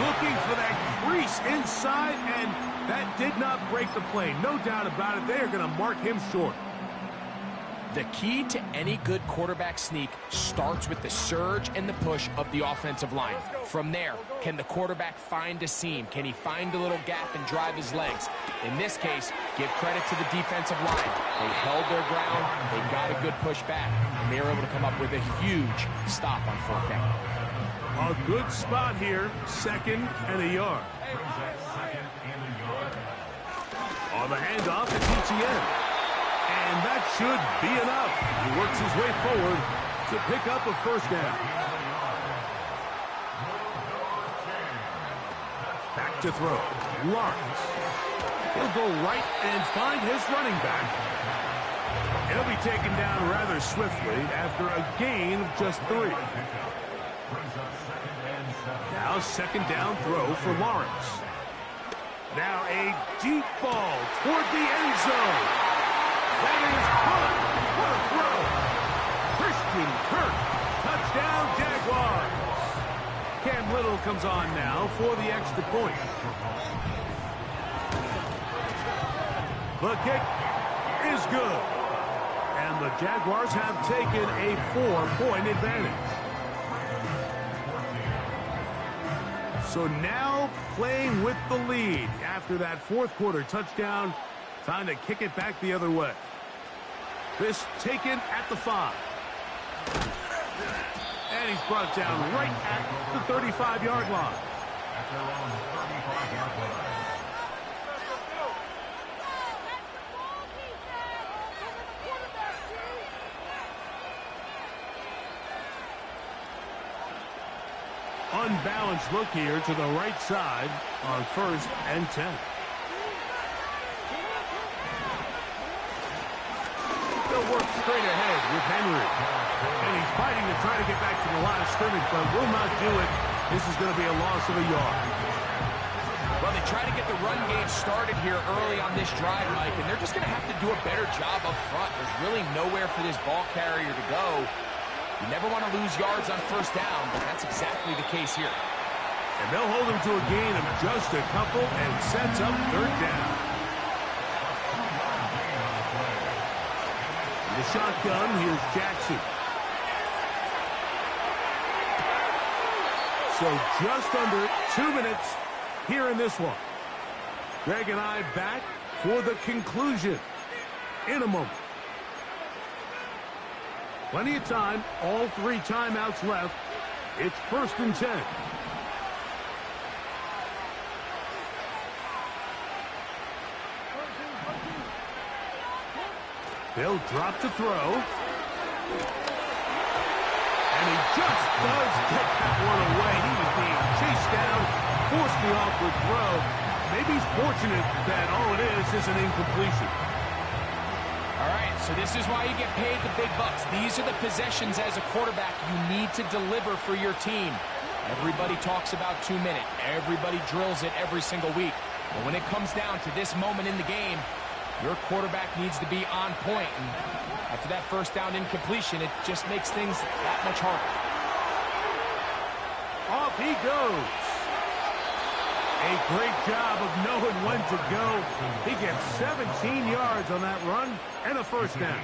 Looking for that crease inside, and that did not break the play. No doubt about it, they are going to mark him short. The key to any good quarterback sneak starts with the surge and the push of the offensive line. From there, can the quarterback find a seam? Can he find a little gap and drive his legs? In this case, give credit to the defensive line. They held their ground, they got a good push back, and they were able to come up with a huge stop on 4th down. A good spot here, 2nd and a yard. On the handoff, it's Etienne. And that should be enough. He works his way forward to pick up a 1st down. to throw. Lawrence. He'll go right and find his running back. He'll be taken down rather swiftly after a gain of just 3. Now second down throw for Lawrence. Now a deep ball toward the end zone. That is caught. What a throw. Christian Kirk. Touchdown Jaguars. Cam Little comes on now for the extra point. The kick is good. And the Jaguars have taken a 4-point advantage. So now playing with the lead after that fourth quarter touchdown. Time to kick it back the other way. This taken at the 5. And he's brought down right at the 35-yard line. At their own 35-yard line. Unbalanced look here to the right side on 1st and 10. They'll work straight ahead with Henry. And he's fighting to try to get back to the line of scrimmage, but will not do it. This is going to be a loss of a yard. Well, they try to get the run game started here early on this drive, Mike, and they're just going to have to do a better job up front. There's really nowhere for this ball carrier to go. You never want to lose yards on 1st down, but that's exactly the case here. And they'll hold him to a gain of just a couple and sets up 3rd down. In the shotgun, here's Jackson. So just under 2 minutes here in this one. Greg and I back for the conclusion in a moment. Plenty of time, all 3 timeouts left. It's 1st and 10. They'll drop to throw. And he just does get that one away. He was being chased down, forced the awkward throw. Maybe he's fortunate that all it is an incompletion. All right, so this is why you get paid the big bucks. These are the possessions as a quarterback you need to deliver for your team. Everybody talks about 2 minutes. Everybody drills it every single week. But when it comes down to this moment in the game, your quarterback needs to be on point. And after that 1st down incompletion, it just makes things that much harder. Off he goes. A great job of knowing when to go. He gets 17 yards on that run and a 1st down.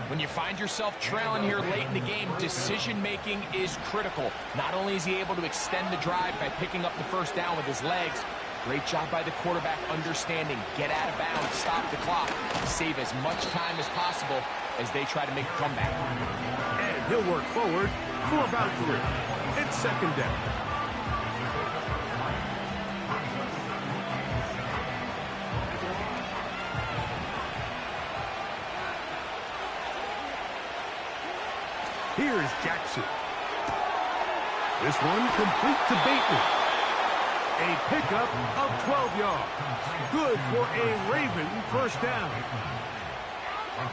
When you find yourself trailing here late in the game, decision-making is critical. Not only is he able to extend the drive by picking up the 1st down with his legs, great job by the quarterback understanding, get out of bounds, stop the clock, save as much time as possible as they try to make a comeback. And he'll work forward for about 3. It's 2nd down. Here's Jackson. This one complete to Bateman. A pickup of 12 yards. Good for a Raven 1st down.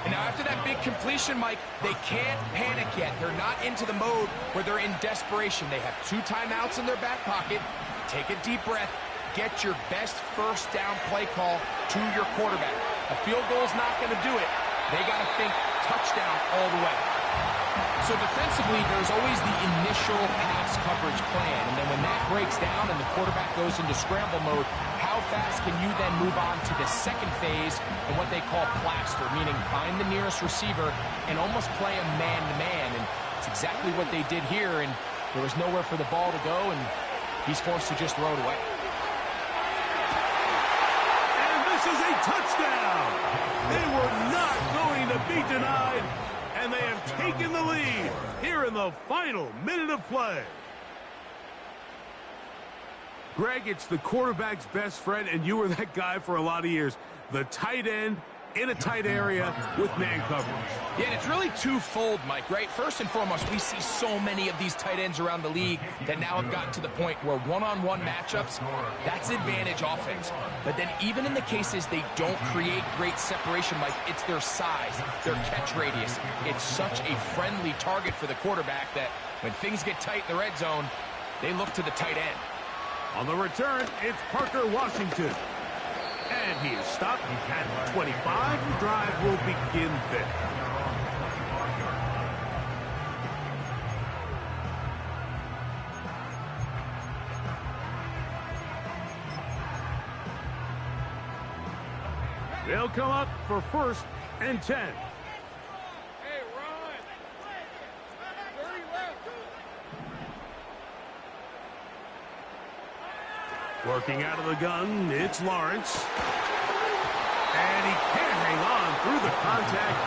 And now after that big completion, Mike, they can't panic yet. They're not into the mode where they're in desperation. They have 2 timeouts in their back pocket. Take a deep breath. Get your best 1st down play call to your quarterback. A field goal's not going to do it. They got to think touchdown all the way. So defensively, there's always the initial pass coverage plan. And then when that breaks down and the quarterback goes into scramble mode, how fast can you then move on to the 2nd phase and what they call plaster, meaning find the nearest receiver and almost play a man-to-man. And it's exactly what they did here, and there was nowhere for the ball to go, and he's forced to just throw it away. And this is a touchdown! They were not going to be denied. And they have taken the lead here in the final minute of play. Greg, it's the quarterback's best friend, and you were that guy for a lot of years. The tight end in a tight area with man coverage. Yeah, and it's really twofold, Mike, right? First and foremost, we see so many of these tight ends around the league that now have gotten to the point where one-on-one matchups, that's advantage offense. But then even in the cases they don't create great separation, Mike, it's their size, their catch radius. It's such a friendly target for the quarterback that when things get tight in the red zone, they look to the tight end. On the return, it's Parker Washington. And he is stopped at 25. The drive will begin there. They'll come up for 1st and 10. Hey, run. 30 left. Working out of the gun, it's Lawrence. And he can't hang on through the contact.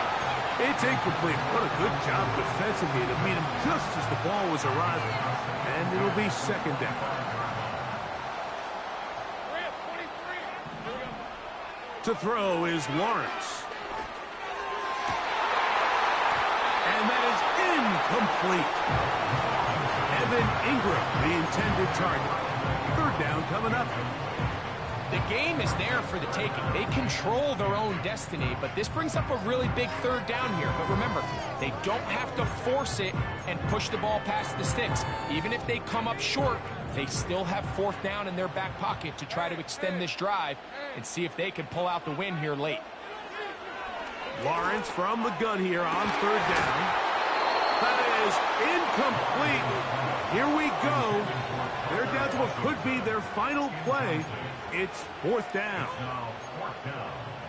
It's incomplete. What a good job defensively to meet him just as the ball was arriving. And it'll be 2nd down. Rip, 23. Here we go. To throw is Lawrence. And that is incomplete. Evan Ingram, the intended target. 3rd down coming up. The game is there for the taking. They control their own destiny, but this brings up a really big 3rd down here. But remember, they don't have to force it and push the ball past the sticks. Even if they come up short, they still have 4th down in their back pocket to try to extend this drive and see if they can pull out the win here late. Lawrence from the gun here on 3rd down. That is incomplete. Here we go. They're down to what could be their final play. It's 4th down.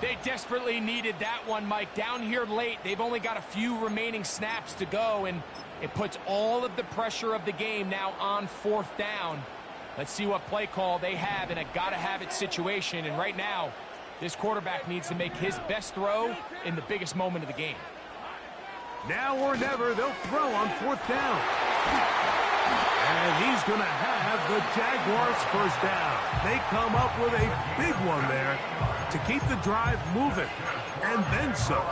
They desperately needed that one, Mike. Down here late, they've only got a few remaining snaps to go, and it puts all of the pressure of the game now on 4th down. Let's see what play call they have in a gotta-have-it situation, and right now, this quarterback needs to make his best throw in the biggest moment of the game. Now or never, they'll throw on 4th down. And he's going to have the Jaguars' 1st down. They come up with a big one there to keep the drive moving, and then some.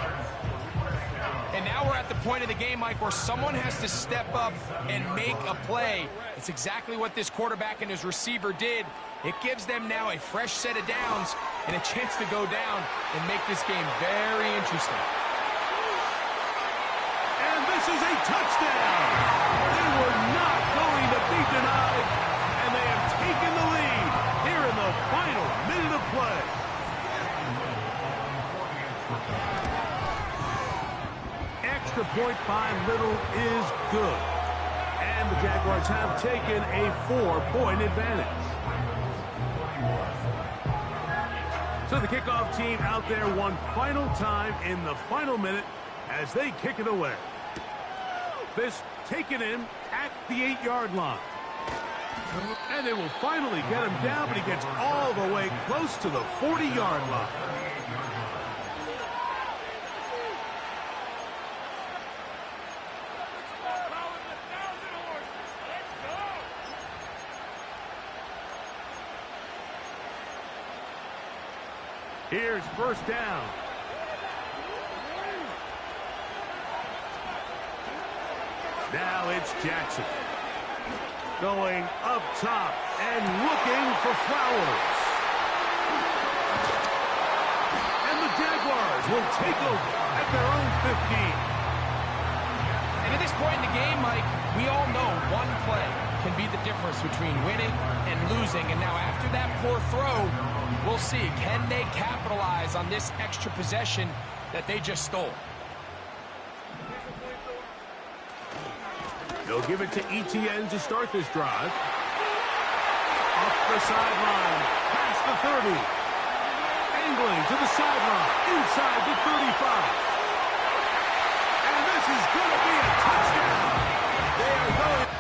And now we're at the point of the game, Mike, where someone has to step up and make a play. It's exactly what this quarterback and his receiver did. It gives them now a fresh set of downs and a chance to go down and make this game very interesting. And this is a touchdown. They were not going to be denied, and they have taken the lead here in the final minute of play. Extra point by Little is good. And the Jaguars have taken a 4-point advantage. So the kickoff team out there one final time in the final minute as they kick it away. This taken in at the 8-yard line. And they will finally get him down, but he gets all the way close to the 40-yard line. Here's 1st down. Now it's Jackson. Going up top and looking for Flowers. And the Jaguars will take over at their own 15. And at this point in the game, Mike, we all know one play can be the difference between winning and losing. And now after that poor throw, we'll see, can they capitalize on this extra possession that they just stole? They'll give it to ETN to start this drive. Up the sideline, past the 30. Angling to the sideline, inside the 35. And this is going to be a touchdown. They are going...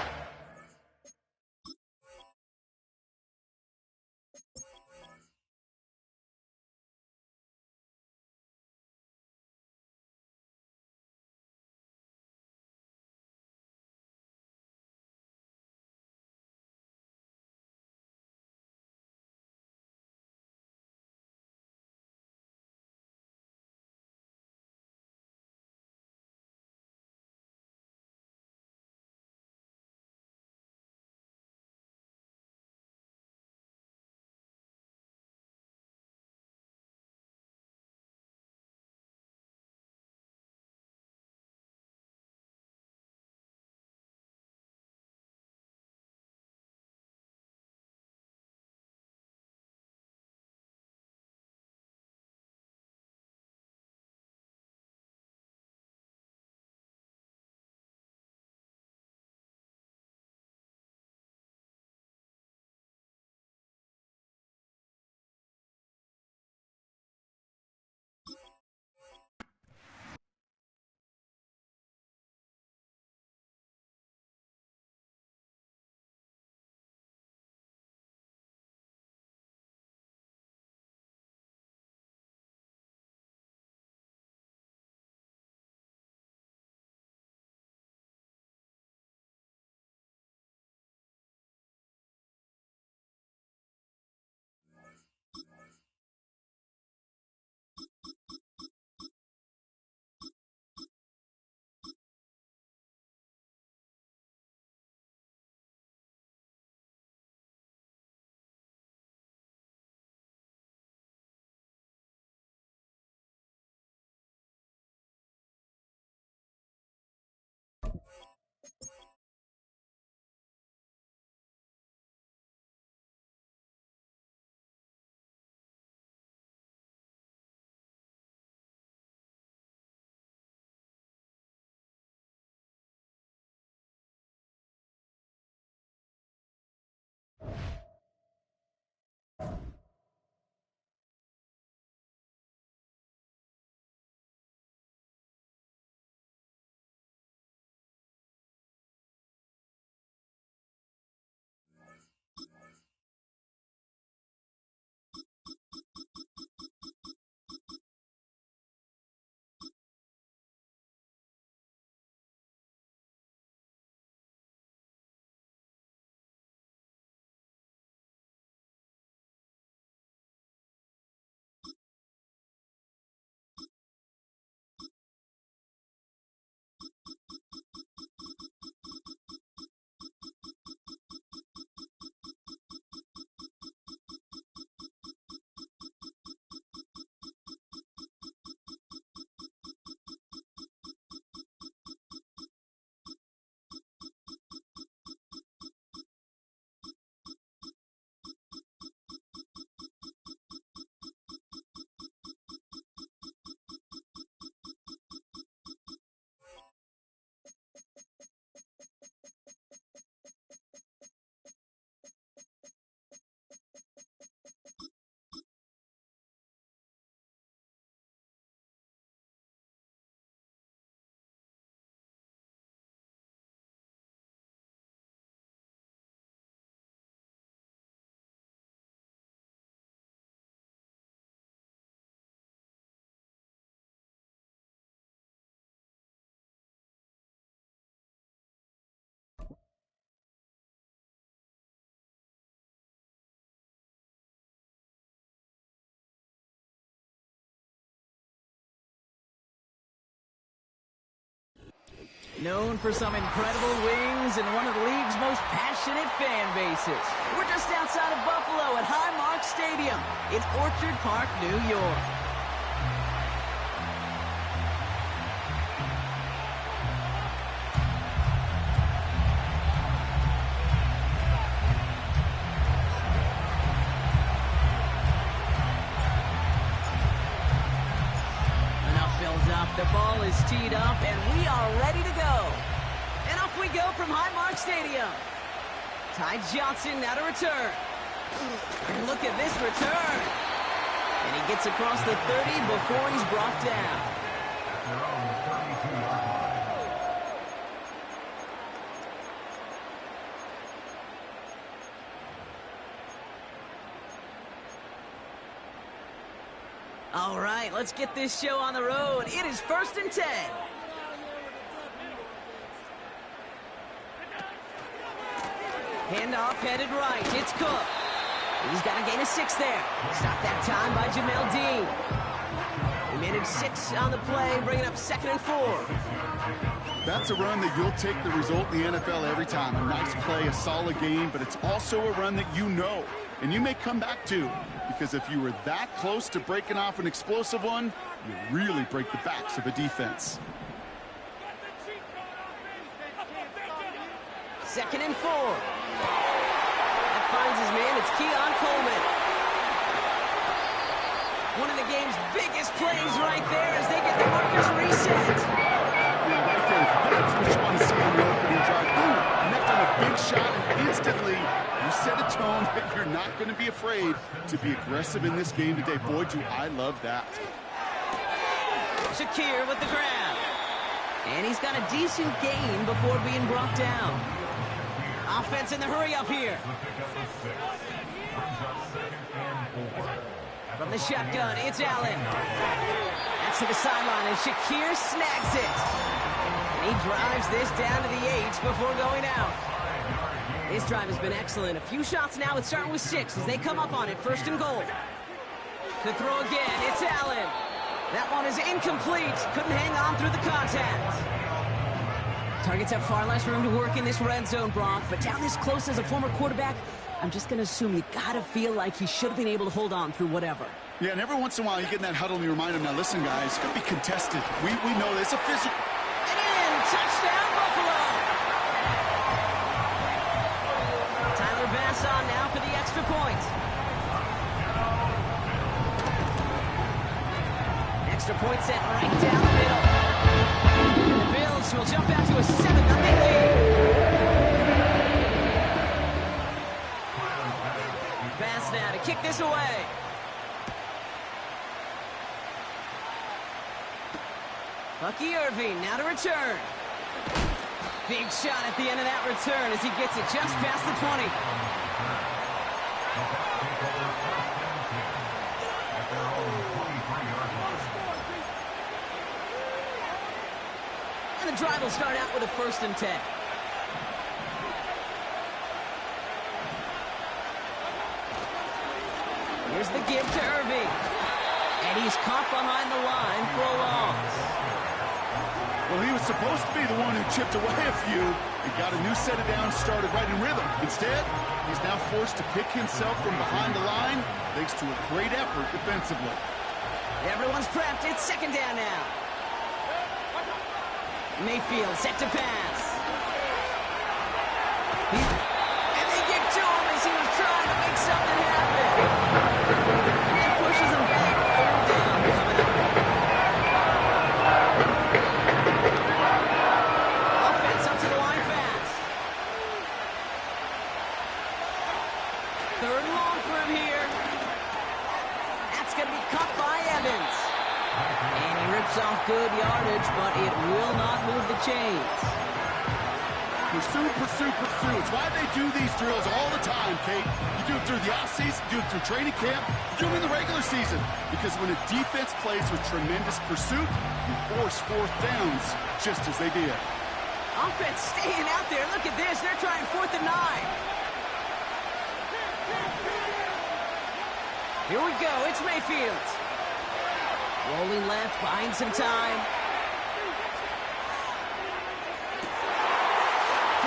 Known for some incredible wings and one of the league's most passionate fan bases. We're just outside of Buffalo at Highmark Stadium in Orchard Park, New York. The ball is teed up, and we are ready to go. And off we go from Highmark Stadium. Ty Johnson now to return. And look at this return. And he gets across the 30 before he's brought down. All right, let's get this show on the road. It is 1st and 10. Handoff headed right. It's Cook. He's got a gain of 6 there. Stopped that time by Jamel Dean. He managed 6 on the play, bringing up 2nd and 4. That's a run that you'll take the result in the NFL every time. A nice play, a solid game, but it's also a run that you know, and you may come back to. Because if you were that close to breaking off an explosive one, you really break the backs of a defense. 2nd and 4. That finds his man. It's Keon Coleman. One of the game's biggest plays right there as they get the markers reset. Yeah, right there. That's what you want to see on the opening drive. Boom! Connect on a big shot, and instantly you set a tone that you're not going to be afraid to be aggressive in this game today. Boy, do I love that. Shakir with the grab. And he's got a decent gain before being brought down. Offense in the hurry up here. From the shotgun, it's Allen. That's to the sideline, and Shakir snags it. And he drives this down to the 8 before going out. His drive has been excellent. A few shots now. It's starting with 6 as they come up on it. 1st and goal. To throw again, it's Allen. That one is incomplete. Couldn't hang on through the contact. Targets have far less room to work in this red zone, Brock. But down this close as a former quarterback, I'm just going to assume you got to feel like he should have been able to hold on through whatever. Yeah, and every once in a while you get in that huddle and you remind him, now listen, guys, it's going to be contested. We know this. It's a physical. And in! Touchdown, Buffalo! Tyler Bass on now for the extra point. Extra point set right down the middle. And the Bills will jump out to a 7-0 lead. Bass now to kick this away. Bucky Irving now to return. Big shot at the end of that return as he gets it just past the 20. And the drive will start out with a 1st and 10. Here's the give to Irving. And he's caught behind the line for a loss. Well, he was supposed to be the one who chipped away a few and got a new set of downs started right in rhythm. Instead, he's now forced to pick himself from behind the line thanks to a great effort defensively. Everyone's prepped. It's 2nd down now. Mayfield set to pass. And they get to him as he was trying to make something happen. And pushes him back. 3rd down coming up. Offense up to the line fast. 3rd and long for him here. That's going to be caught by Evans. And he rips off good yardage, but it will not move the chains. Pursue, pursue, pursue. It's why they do these drills all the time, Kate. You do it through the offseason, you do it through training camp, you do it in the regular season. Because when a defense plays with tremendous pursuit, you force 4th downs, just as they did. Offense staying out there. Look at this. They're trying 4th and 9. Here we go. It's Mayfield. Rolling left, buying some time.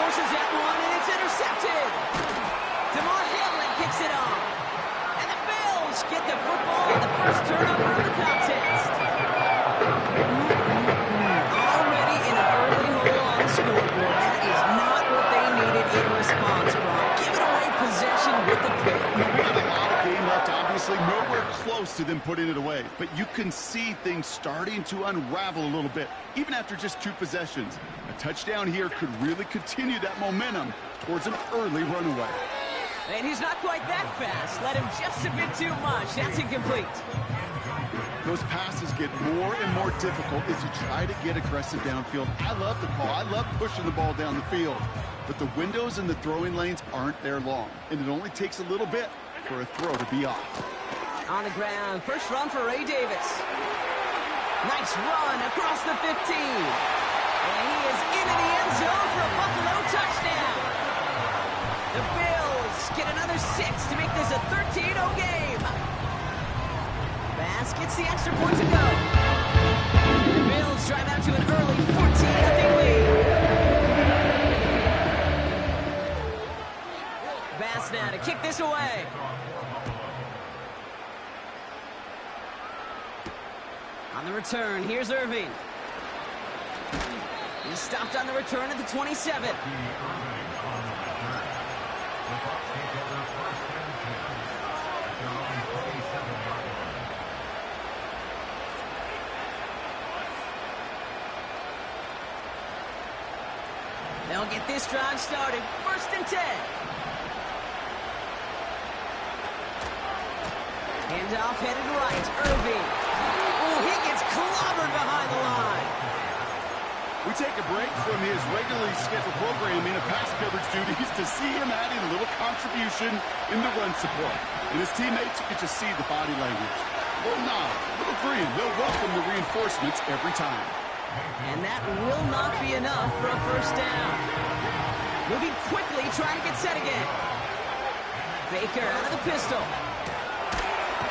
Forces that one, and it's intercepted. DeMar Hamlin kicks it off. And the Bills get the football on the first turnover of the contest. Already in an early hole on the scoreboard. That is not what they needed in response, Brock. Giving away possession with the pick. We have a lot of game left, obviously. Nowhere close to them putting it away. But you can see things starting to unravel a little bit, even after just 2 possessions. A touchdown here could really continue that momentum towards an early runaway. And he's not quite that fast. Let him just a bit too much. That's incomplete. Those passes get more and more difficult as you try to get aggressive downfield. I love the call. I love pushing the ball down the field. But the windows in the throwing lanes aren't there long. And it only takes a little bit for a throw to be off. On the ground, first run for Ray Davis. Nice run across the 15. And he is into the end zone for a Buffalo touchdown. The Bills get another 6 to make this a 13-0 game. Bass gets the extra point to go. And the Bills drive out to an early 14-0 lead. Bass now to kick this away. On the return, here's Irving. He's stopped on the return at the 27. They'll get this drive started. 1st and 10. Handoff headed right. Irving. Oh, he gets clobbered behind the line. We take a break from his regularly scheduled programming of pass coverage duties to see him adding a little contribution in the run support. And his teammates, you get to see the body language. A little nod, a little grin. They'll welcome the reinforcements every time. And that will not be enough for a first down. Moving quickly, trying to get set again. Baker out of the pistol.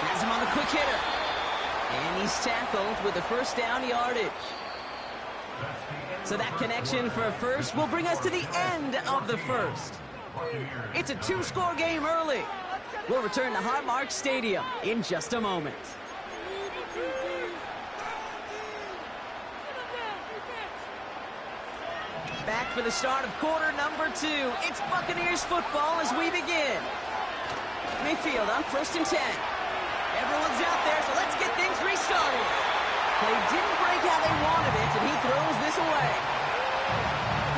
Has him on the quick hitter. And he's tackled with a first down yardage. So that connection for a first will bring us to the end of the first. It's a 2-score game early. We'll return to Highmark Stadium in just a moment. Back for the start of quarter number 2. It's Buccaneers football as we begin. Mayfield on 1st and 10. Everyone's out there, so let's get things restarted. They didn't break how they wanted it, and he throws this away.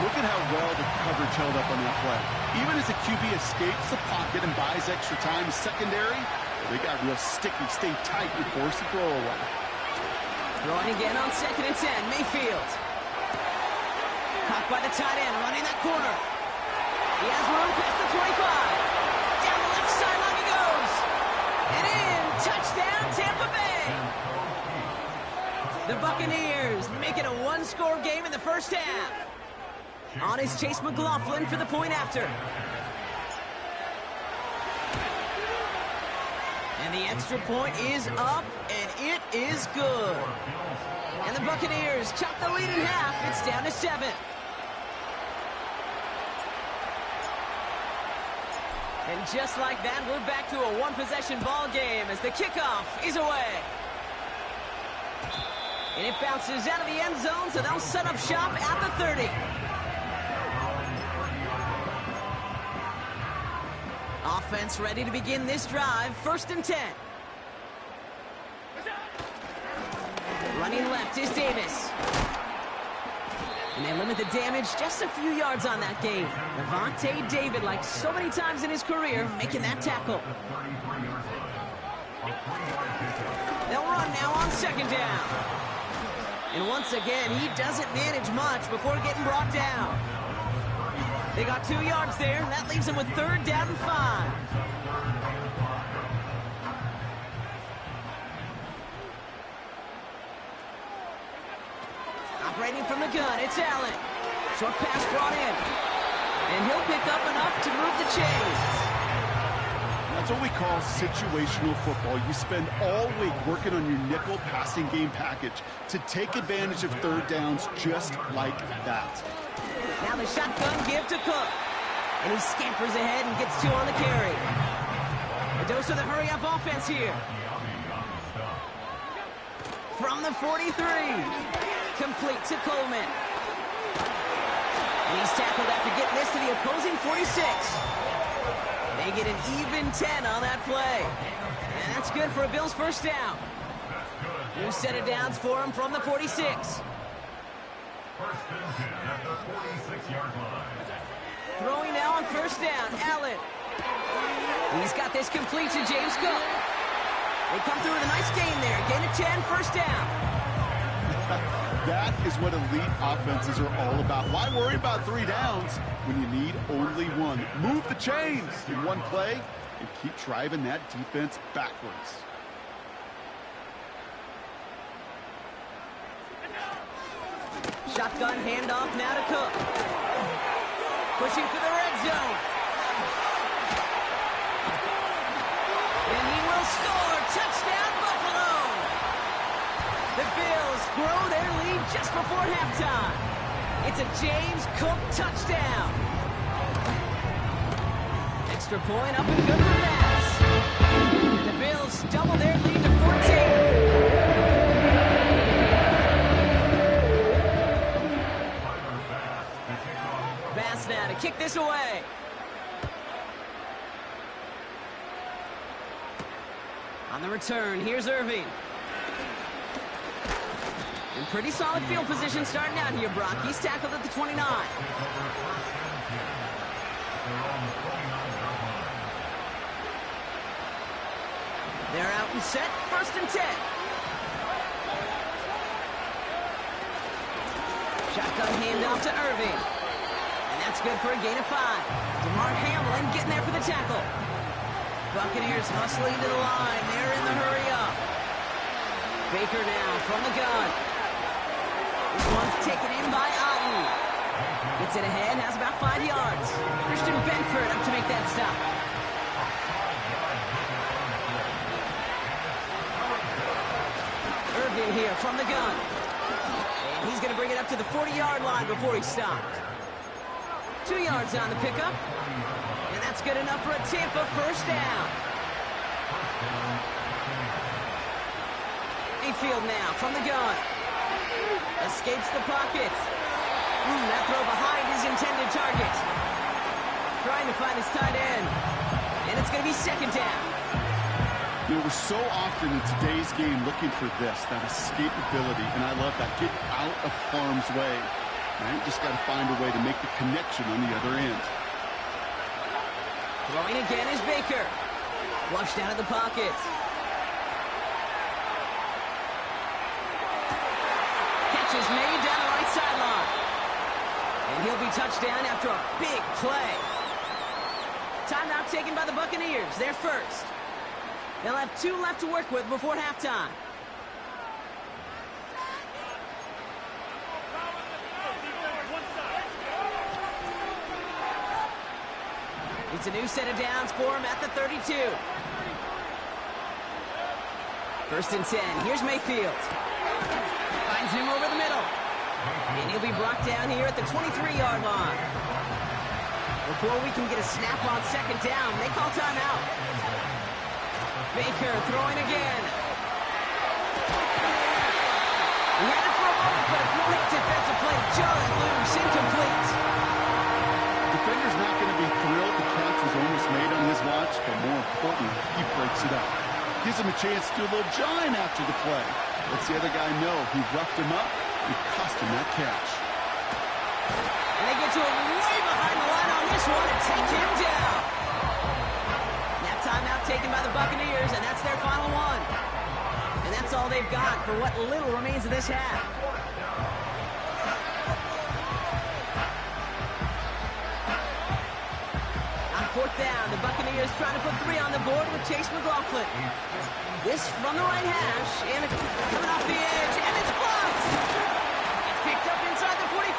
Look at how well the coverage held up on that play. Even as the QB escapes the pocket and buys extra time secondary, they got real sticky, stay tight, and force the throw away. Throwing again on 2nd and 10. Mayfield. Caught by the tight end, running that corner. He has room past the 25. Down the left sideline he goes. And in, touchdown, Tampa Bay. The Buccaneers make it a 1-score game in the first half. On is Chase McLaughlin for the point after. And the extra point is up, and it is good. And the Buccaneers chop the lead in half. It's down to 7. And just like that, we're back to a 1-possession ball game as the kickoff is away. And it bounces out of the end zone, so they'll set up shop at the 30. Offense ready to begin this drive. 1st and 10. Running left is Davis. And they limit the damage just a few yards on that gain. Levante David, like so many times in his career, making that tackle. They'll run now on 2nd down. And once again, he doesn't manage much before getting brought down. They got 2 yards there, and that leaves them with 3rd down and 5. Operating from the gun, it's Allen. Short pass brought in. And he'll pick up enough to move the chains. That's what we call situational football. You spend all week working on your nickel passing game package to take advantage of 3rd downs just like that. Now the shotgun give to Cook. And he scampers ahead and gets 2 on the carry. A dose of the hurry-up offense here. From the 43. Complete to Coleman. And he's tackled after getting this to the opposing 46. They get an even 10 on that play. And that's good for a Bills first down. New set of downs for him from the 46. First and 10 at the 46-yard line. Throwing now on first down, Allen. He's got this complete to James Cook. They come through with a nice gain there. Gain of 10, first down. That is what elite offenses are all about. Why worry about 3 downs when you need only 1? Move the chains in one play and keep driving that defense backwards. Shotgun handoff now to Cook. Pushing for the red zone. And he will score. Touchdown, Buffalo. The Bills grow their lead just before halftime. It's a James Cook touchdown. Extra point up and good for Bass. And the Bills double their lead to 14. Bass now to kick this away. On the return, here's Irving. In pretty solid field position starting out here, Brock. He's tackled at the 29. They're out and set, first and 10. Shotgun handoff to Irving. And that's good for a gain of 5. DeMar Hamlin getting there for the tackle. Buccaneers hustling to the line. They're in the hurry up. Baker now from the gun. This one's taken in by Otten. Gets it ahead, has about 5 yards. Christian Benford up to make that stop. Irving here from the gun. And he's going to bring it up to the 40-yard line before he stopped. 2 yards on the pickup. And that's good enough for a Tampa first down. Mayfield now from the gun. Escapes the pocket. That throw behind his intended target. Trying to find his tight end. And it's going to be second down. You know, we're so often in today's game looking for this, that escapability, and I love that. Get out of harm's way. Right? Just got to find a way to make the connection on the other end. Throwing again is Baker. Flushed out of the pocket. Catch is made down the right sideline. And he'll be touched down after a big play. Timeout taken by the Buccaneers. They're first. They'll have 2 left to work with before halftime. It's a new set of downs for him at the 32. First and 10. Here's Mayfield. Finds him over the middle. And he'll be brought down here at the 23-yard line. Before we can get a snap on second down, they call timeout. Baker throwing again. He had it for a moment, but a great defensive play. Just loose, incomplete. Defender's not going to be thrilled the catch was almost made on his watch, but more importantly, he breaks it up. Gives him a chance to do a little jawing after the play. Lets the other guy know he roughed him up and cost him that catch. And they get to him way behind the line on this one and take him down. That timeout taken by the Buccaneers, and that's their final one. And that's all they've got for what little remains of this half. On fourth down, the Buccaneers trying to put 3 on the board with Chase McLaughlin. This from the right hash, and it's coming off the edge, and it's blocked. It's picked up inside the 45.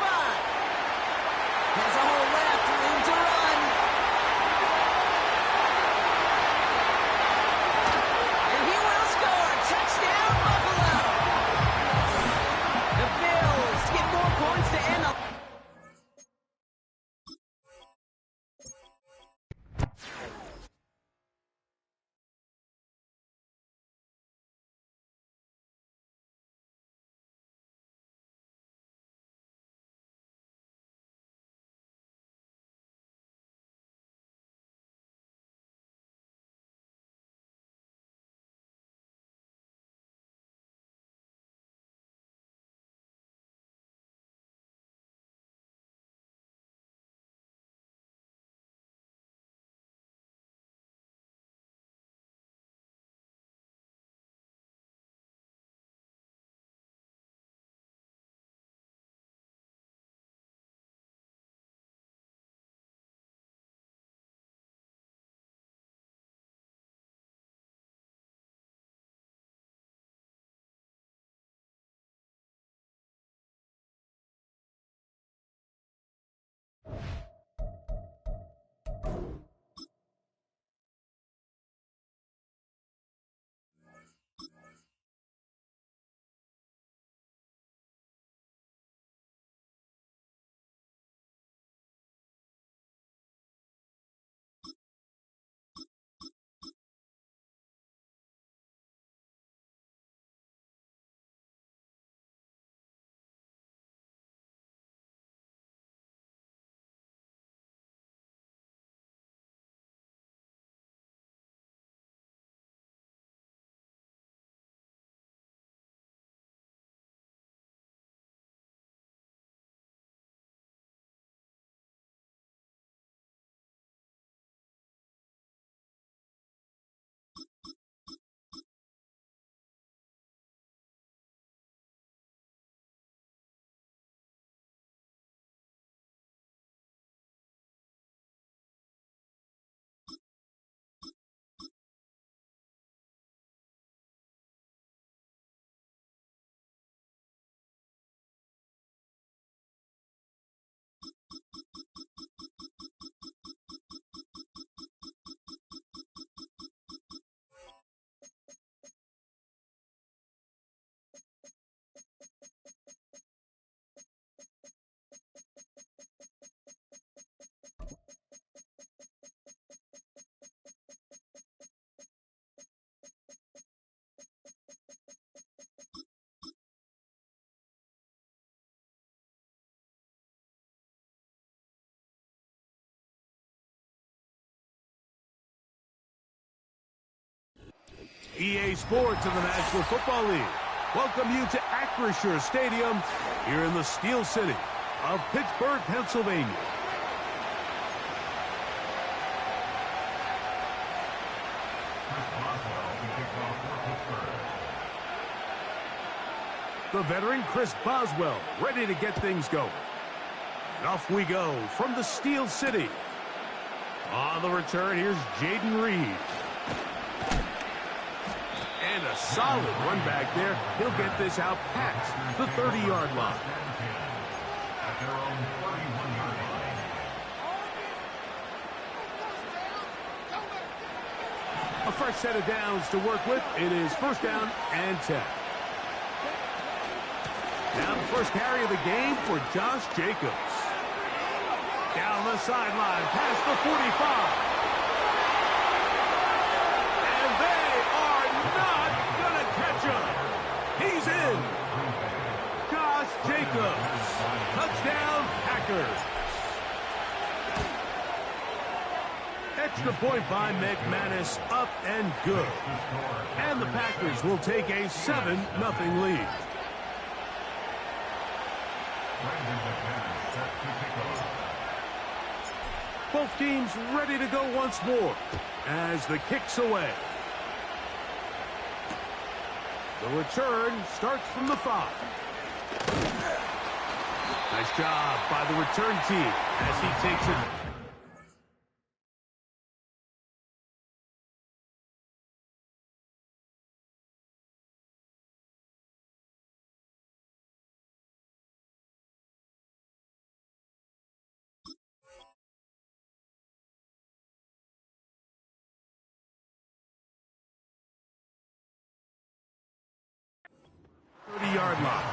Has a hole left, room to run. And he will score. Touchdown, Buffalo. The Bills get more points to end the EA Sports in the National Football League welcome you to Acrisure Stadium here in the Steel City of Pittsburgh, Pennsylvania. The veteran Chris Boswell ready to get things going. And off we go from the Steel City. On the return, here's Jaden Reed. And a solid run back there. He'll get this out past the 30-yard line. At their own 41-yard line. A fresh set of downs to work with. It is first down and 10. Now the first carry of the game for Josh Jacobs. Down the sideline, past the 45. And they are not going to catch him. He's in. Josh Jacobs. Touchdown, Packers. Extra point by McManus, up and good. And the Packers will take a 7-0 lead. Both teams ready to go once more as the kick's away. The return starts from the 5. Nice job by the return team as he takes it. Yard line.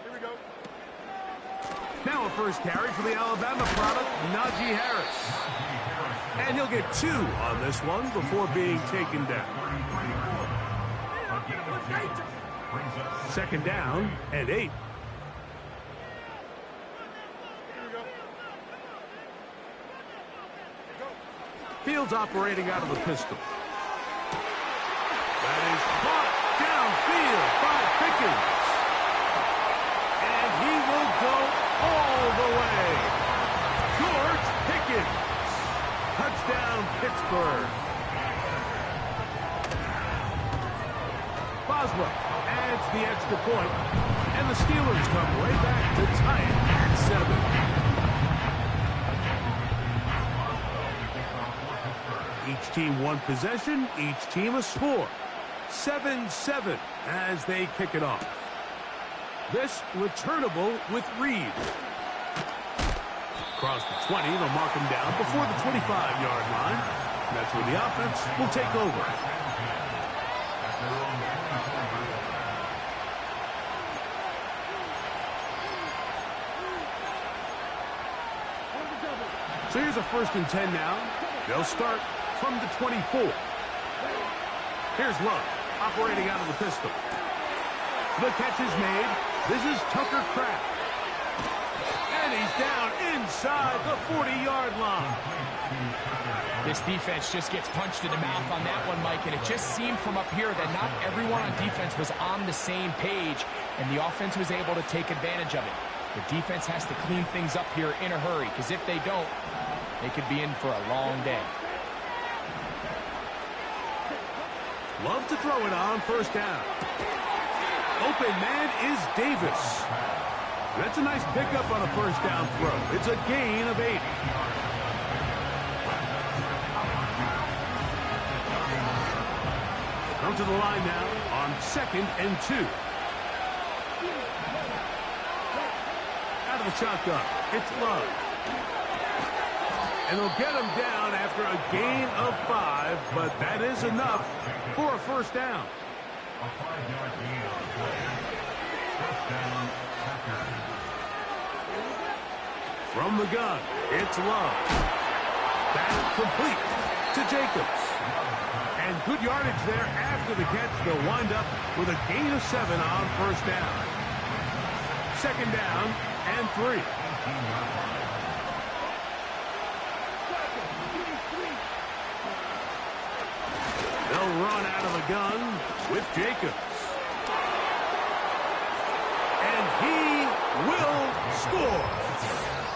Here we go. Now a first carry for the Alabama product, Najee Harris. And he'll get 2 on this one before being taken down. Second down and 8. Fields operating out of the pistol. That is caught downfield by Pickens. And he will go all the way. George Pickens. Touchdown, Pittsburgh. Boswell adds the extra point, and the Steelers come right back to tie it at 7. Each team one possession, each team a score. 7-7 as they kick it off. This returnable with Reed. Across the 20, they'll mark him down before the 25-yard line. That's where the offense will take over. So here's a 1st and 10 now. They'll start from the 24. Here's Love, operating out of the pistol. The catch is made. This is Tucker Kraft. And he's down inside the 40-yard line. This defense just gets punched in the mouth on that one, Mike, and it just seemed from up here that not everyone on defense was on the same page, and the offense was able to take advantage of it. The defense has to clean things up here in a hurry, because if they don't, they could be in for a long day. Love to throw it on first down. Open man is Davis. That's a nice pickup on a first down throw. It's a gain of 8. Come to the line now on 2nd and 2. Out of the shotgun, it's Love. And they'll get him down after a gain of 5, but that is enough for a first down. A 5-yard gain on the play. First down, Packers. From the gun, it's Love. That's complete to Jacobs. And good yardage there after the catch. They'll wind up with a gain of 7 on first down. Second down and 3. They'll run out of the gun with Jacobs. And he will score.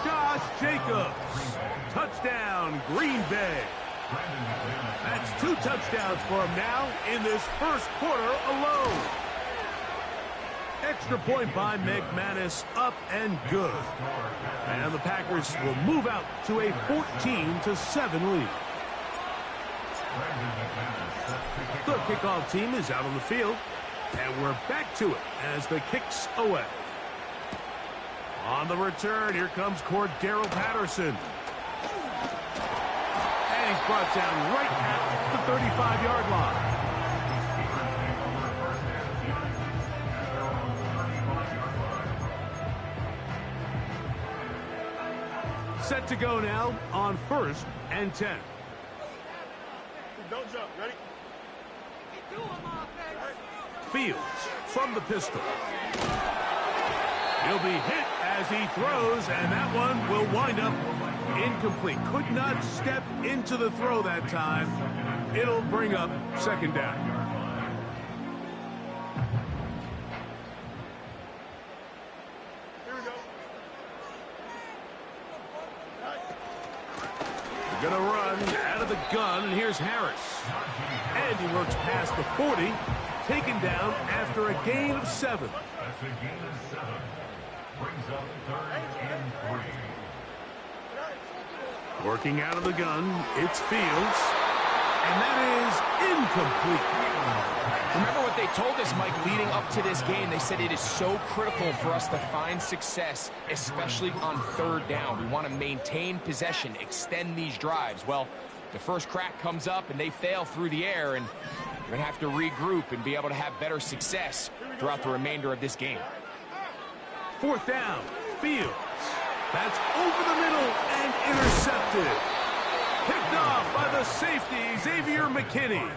Josh Jacobs. Touchdown, Green Bay. That's 2 touchdowns for him now in this first quarter alone. Extra point by McManus, up and good. And the Packers will move out to a 14-7 lead. The kickoff team is out on the field, and we're back to it as the kick's away. On the return, here comes Cordero Patterson. And he's brought down right at the 35-yard line. Set to go now on 1st and 10. Don't jump. Ready? Fields from the pistol. He'll be hit as he throws, and that one will wind up incomplete. Could not step into the throw that time. It'll bring up second down. Here we go. They're going to run out of the gun, and here's Harris. And he works past the 40, taken down after a gain of 7. That's a gain of 7. Brings up 3rd and 3. Working out of the gun, it's Fields. And that is incomplete. Remember what they told us, Mike, leading up to this game. They said it is so critical for us to find success, especially on 3rd down. We want to maintain possession, extend these drives. Well, the first crack comes up, and they fail through the air, and we're going to have to regroup and be able to have better success throughout the remainder of this game. 4th down, Fields. That's over the middle and intercepted. Picked off by the safety, Xavier McKinney.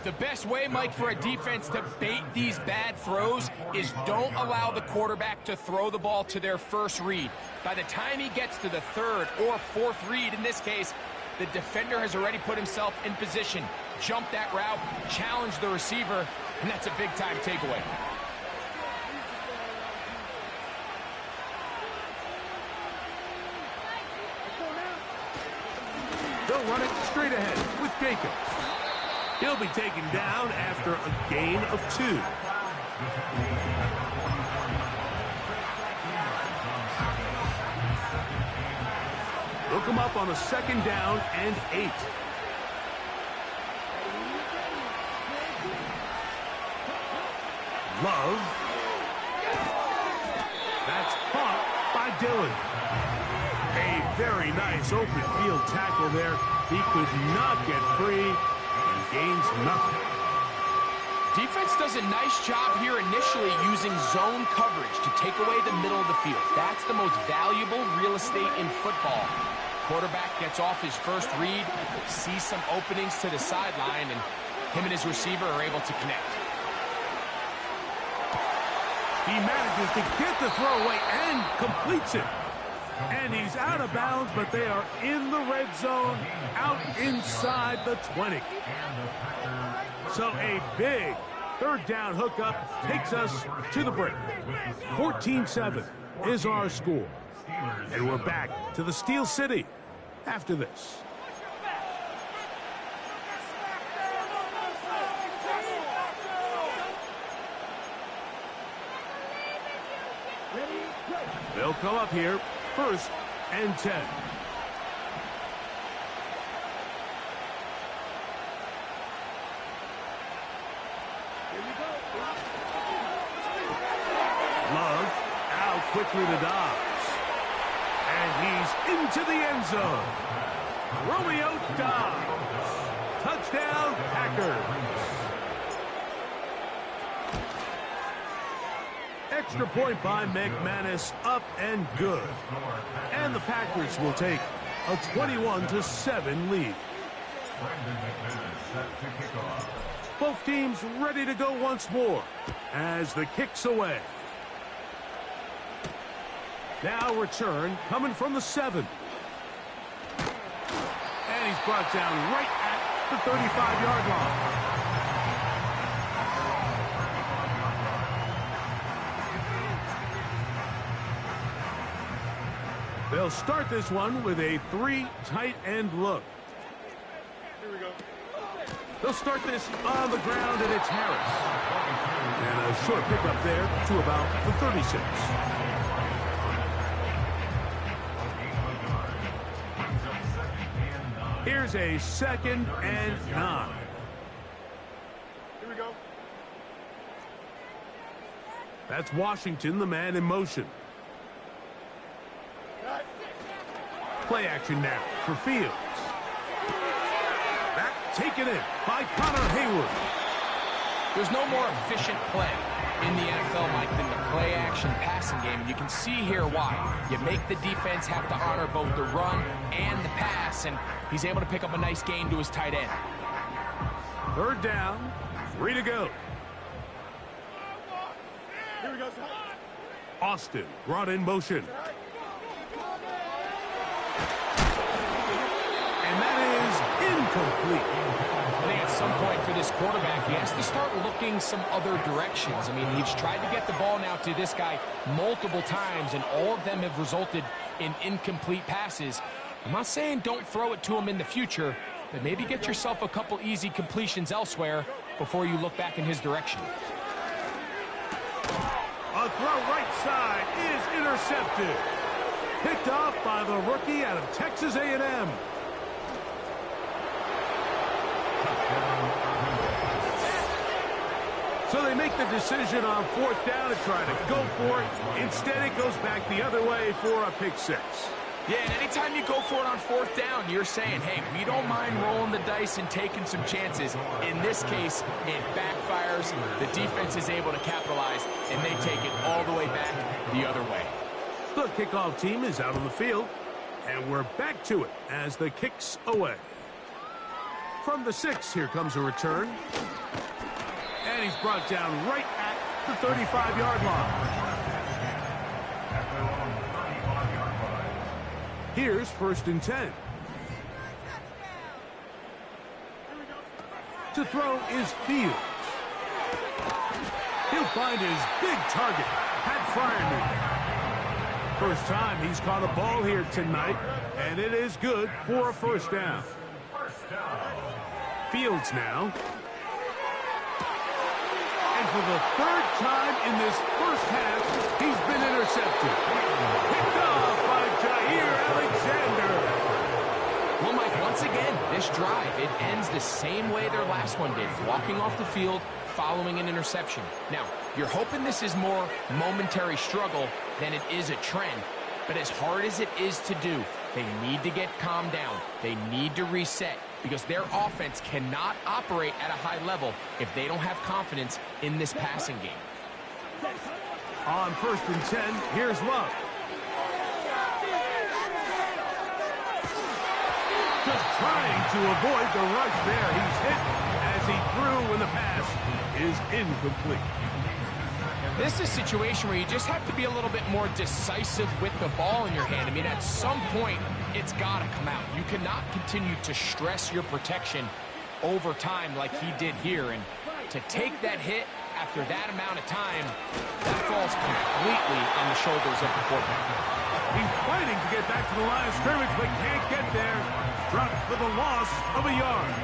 The best way, Mike, for a defense to bait these bad throws is don't allow the quarterback to throw the ball to their first read. By the time he gets to the 3rd or 4th read, in this case, the defender has already put himself in position, jump that route, challenge the receiver, and that's a big-time takeaway. They'll run it straight ahead with Jacobs. He'll be taken down after a gain of 2. They'll come up on a 2nd down and 8. Love. That's caught by Dillon. A very nice open field tackle there. He could not get free and gains nothing. Defense does a nice job here initially using zone coverage to take away the middle of the field. That's the most valuable real estate in football. Quarterback gets off his first read, sees some openings to the sideline, and him and his receiver are able to connect. He manages to get the throw away and completes it. And he's out of bounds, but they are in the red zone, out inside the 20. So a big 3rd down hookup takes us to the break. 14-7 is our score. And we're back to the Steel City after this. They'll come up here, 1st and 10. Love out quickly to Dobbs. And he's into the end zone. Romeo Dobbs. Touchdown, Packers. Extra point by McManus, up and good. And the Packers will take a 21-7 lead. Both teams ready to go once more as the kick's away. Now return coming from the 7. And he's brought down right at the 35-yard line. They'll start this one with a 3 tight end look. Here we go. They'll start this on the ground, and it's Harris. And a short pickup there to about the 36. Here's a 2nd and 9. Here we go. That's Washington, the man in motion. Play action now for Fields. That taken in by Connor Hayward. There's no more efficient play in the NFL, Mike, than the play-action passing game. And you can see here why. You make the defense have to honor both the run and the pass, and he's able to pick up a nice gain to his tight end. 3rd down, 3 to go. Here we go. Austin brought in motion. And that is incomplete. I think at some point for this quarterback, he has to start looking some other directions. I mean, he's tried to get the ball now to this guy multiple times, and all of them have resulted in incomplete passes. I'm not saying don't throw it to him in the future, but maybe get yourself a couple easy completions elsewhere before you look back in his direction. A throw right side is intercepted. Picked off by the rookie out of Texas A&M. So they make the decision on 4th down to try to go for it. Instead, it goes back the other way for a pick 6. Yeah, and anytime you go for it on 4th down, you're saying, hey, we don't mind rolling the dice and taking some chances. In this case, it backfires. The defense is able to capitalize, and they take it all the way back the other way. The kickoff team is out on the field, and we're back to it as the kick's away. From the 6, here comes a return. And he's brought down right at the 35-yard line. Here's 1st and 10. To throw is Fields. He'll find his big target, Pat Freiermuth. First time he's caught a ball here tonight, and it is good for a 1st down. Fields now. And for the 3rd time in this 1st half, he's been intercepted. Picked off by Jair Alexander. Well, Mike, once again, this drive, it ends the same way their last one did, walking off the field, following an interception. Now, you're hoping this is more momentary struggle than it is a trend, but as hard as it is to do, they need to get calmed down. They need to reset, because their offense cannot operate at a high level if they don't have confidence in this passing game. On 1st and 10, here's Love. Just trying to avoid the rush there. He's hit as he threw when the pass is incomplete. This is a situation where you just have to be a little bit more decisive with the ball in your hand. I mean, at some point, it's got to come out. You cannot continue to stress your protection over time like he did here. And to take that hit after that amount of time, that falls completely on the shoulders of the quarterback. He's fighting to get back to the line of scrimmage, but can't get there. Dropped for the loss of a yard.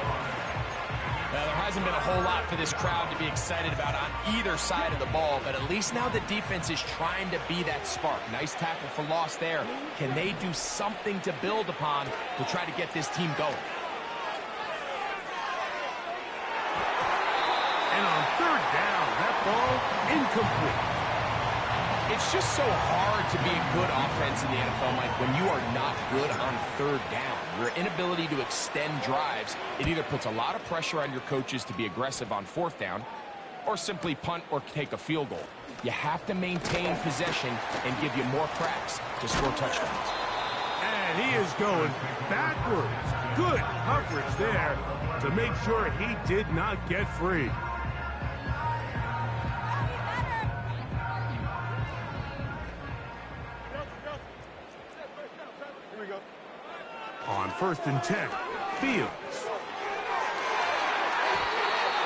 Now, there hasn't been a whole lot for this crowd to be excited about on either side of the ball, but at least now the defense is trying to be that spark. Nice tackle for loss there. Can they do something to build upon to try to get this team going? And on 3rd down, that ball incomplete. It's just so hard to be a good offense in the NFL, Mike, when you are not good on 3rd down. Your inability to extend drives, it either puts a lot of pressure on your coaches to be aggressive on 4th down or simply punt or take a field goal. You have to maintain possession and give you more cracks to score touchdowns. And he is going backwards Good coverage there to make sure he did not get free. Here we go. On 1st and 10, Fields.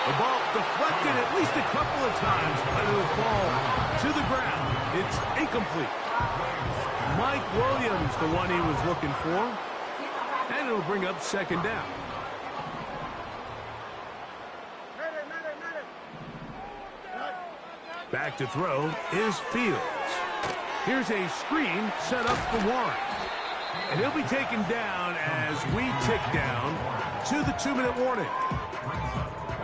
The ball deflected at least a couple of times, but it'll fall to the ground. It's incomplete. Mike Williams, the one he was looking for. And it'll bring up 2nd down. Back to throw is Fields. Here's a screen set up for Warren. And he'll be taken down as we tick down to the 2-minute warning.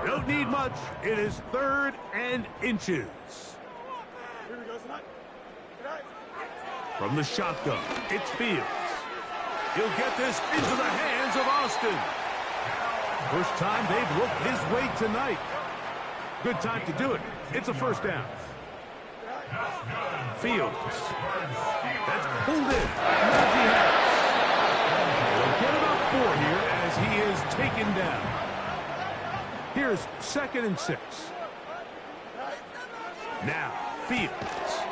Don't need much. It is 3rd and inches. Here we go, tonight. From the shotgun, it's Fields. He'll get this into the hands of Austin. First time they've looked his way tonight. Good time to do it. It's a 1st down. Fields. That's pulled in. They'll get about 4 here as he is taken down. Here's 2nd and 6. Now, Fields.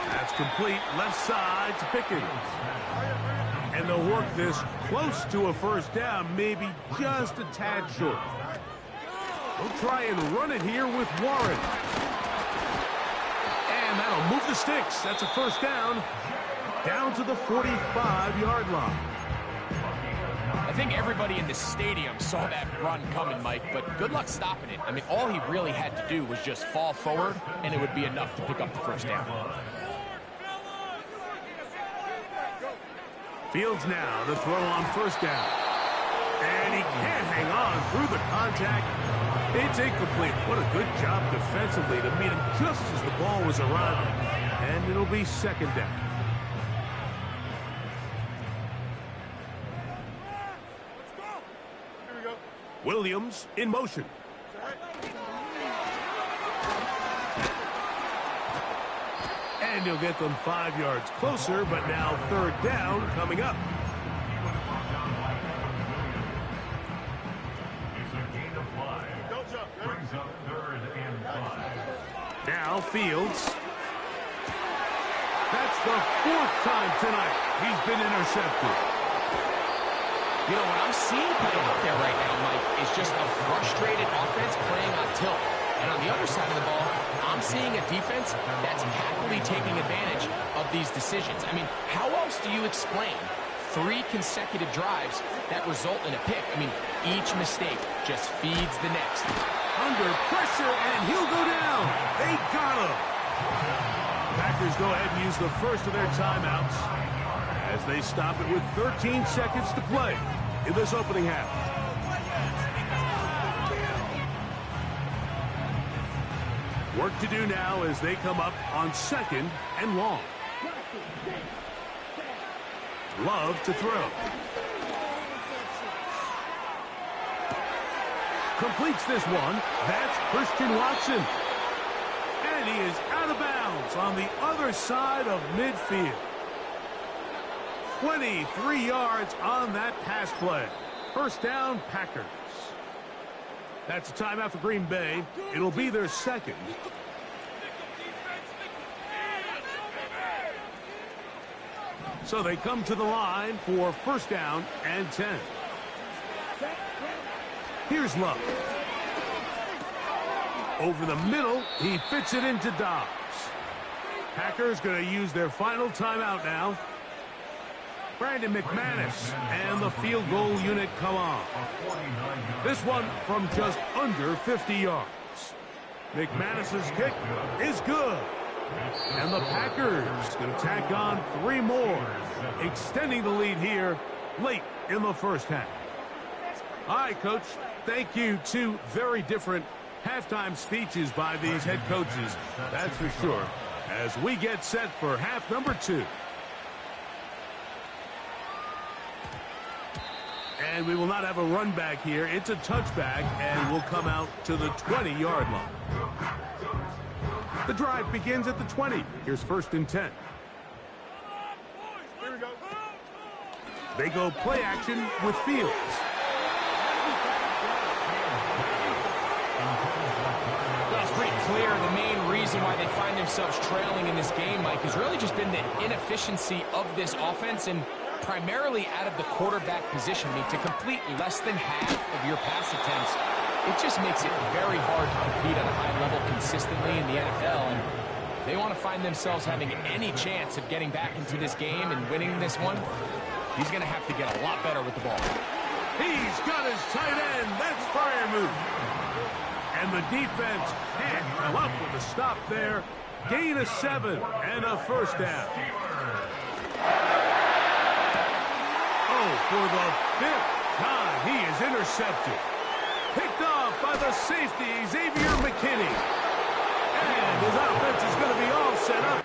That's complete left side to Pickens. And they'll work this close to a 1st down, maybe just a tad short. They'll try and run it here with Warren. And that'll move the sticks. That's a 1st down to the 45-yard line. I think everybody in the stadium saw that run coming, Mike, but good luck stopping it. I mean, all he really had to do was just fall forward, and it would be enough to pick up the 1st down. Fields now, the throw on 1st down. And he can't hang on through the contact. It's incomplete. What a good job defensively to meet him just as the ball was arriving. And it'll be 2nd down. Here we go. Williams in motion. And he'll get them 5 yards closer, but now 3rd down coming up. It's a gain of 5. Don't jump. Brings up 3rd and 5. Now Fields. That's the 4th time tonight he's been intercepted. You know, what I'm seeing playing out there right now, Mike, is just a frustrated offense playing on tilt. And on the other side of the ball, I'm seeing a defense that's happily taking advantage of these decisions. I mean, how else do you explain 3 consecutive drives that result in a pick? I mean, each mistake just feeds the next. Under pressure, and he'll go down. They got him. Packers go ahead and use the first of their timeouts as they stop it with 13 seconds to play in this opening half. Work to do now as they come up on 2nd and long. Love to throw. Completes this one. That's Christian Watson. And he is out of bounds on the other side of midfield. 23 yards on that pass play. 1st down, Packers. That's a timeout for Green Bay. It'll be their 2nd. So they come to the line for 1st down and 10. Here's Love. Over the middle, he fits it into Dobbs. Packers going to use their final timeout now. Brandon McManus and the field goal unit come on. This one from just under 50 yards. McManus's kick is good. And the Packers going to tack on 3 more, extending the lead here late in the 1st half. All right, Coach, thank you. 2 very different halftime speeches by these head coaches, that's for sure, as we get set for half number 2. And we will not have a run back here. It's a touchback, and we'll come out to the 20-yard line. The drive begins at the 20. Here's 1st and 10. Here we go. They go play action with Fields. clear the main reason why they find themselves trailing in this game, Mike, has really just been the inefficiency of this offense and primarily out of the quarterback position. I mean, to complete less than half of your pass attempts, it just makes it very hard to compete at a high level consistently in the NFL. And if they want to find themselves having any chance of getting back into this game and winning this one, he's going to have to get a lot better with the ball. He's got his tight end. That's Freiermuth. And the defense can't come up with a stop there. Gain of 7 and a first down. Oh, for the 5th time, he is intercepted. Picked off by the safety, Xavier McKinney. And his offense is going to be all set up.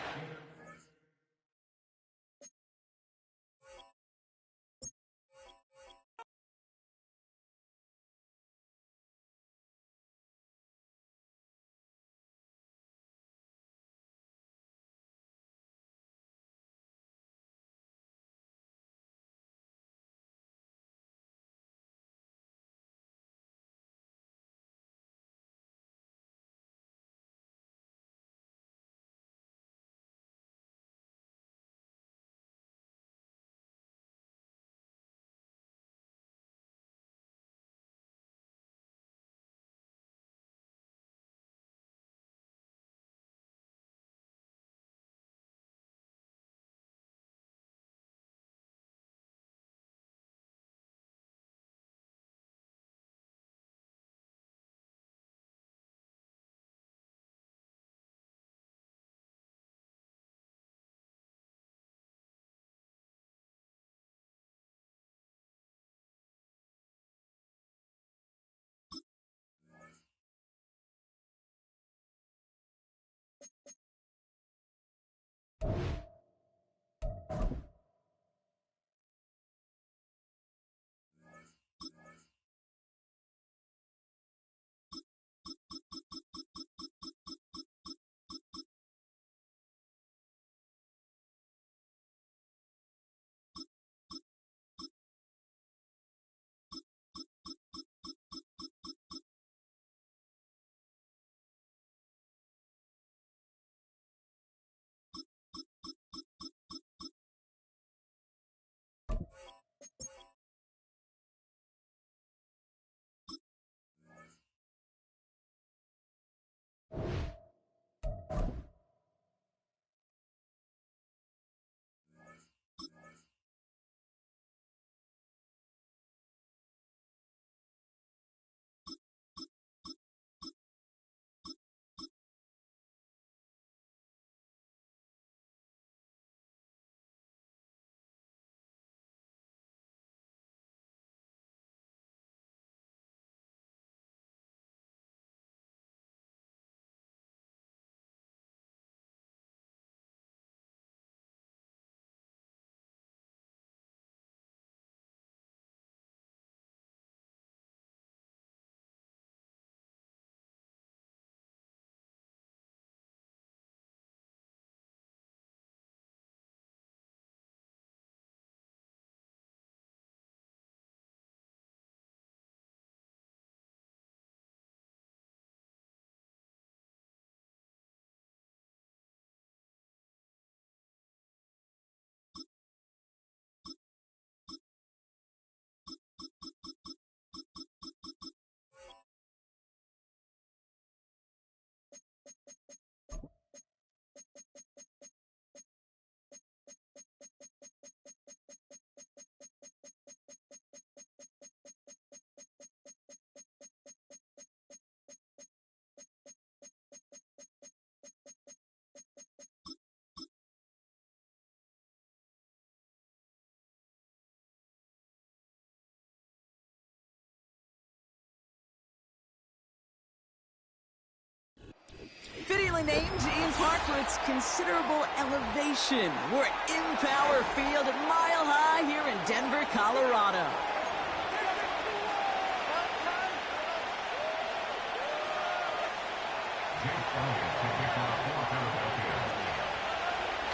Fittingly named in part for its considerable elevation. We're at Empower Field at Mile High here in Denver, Colorado.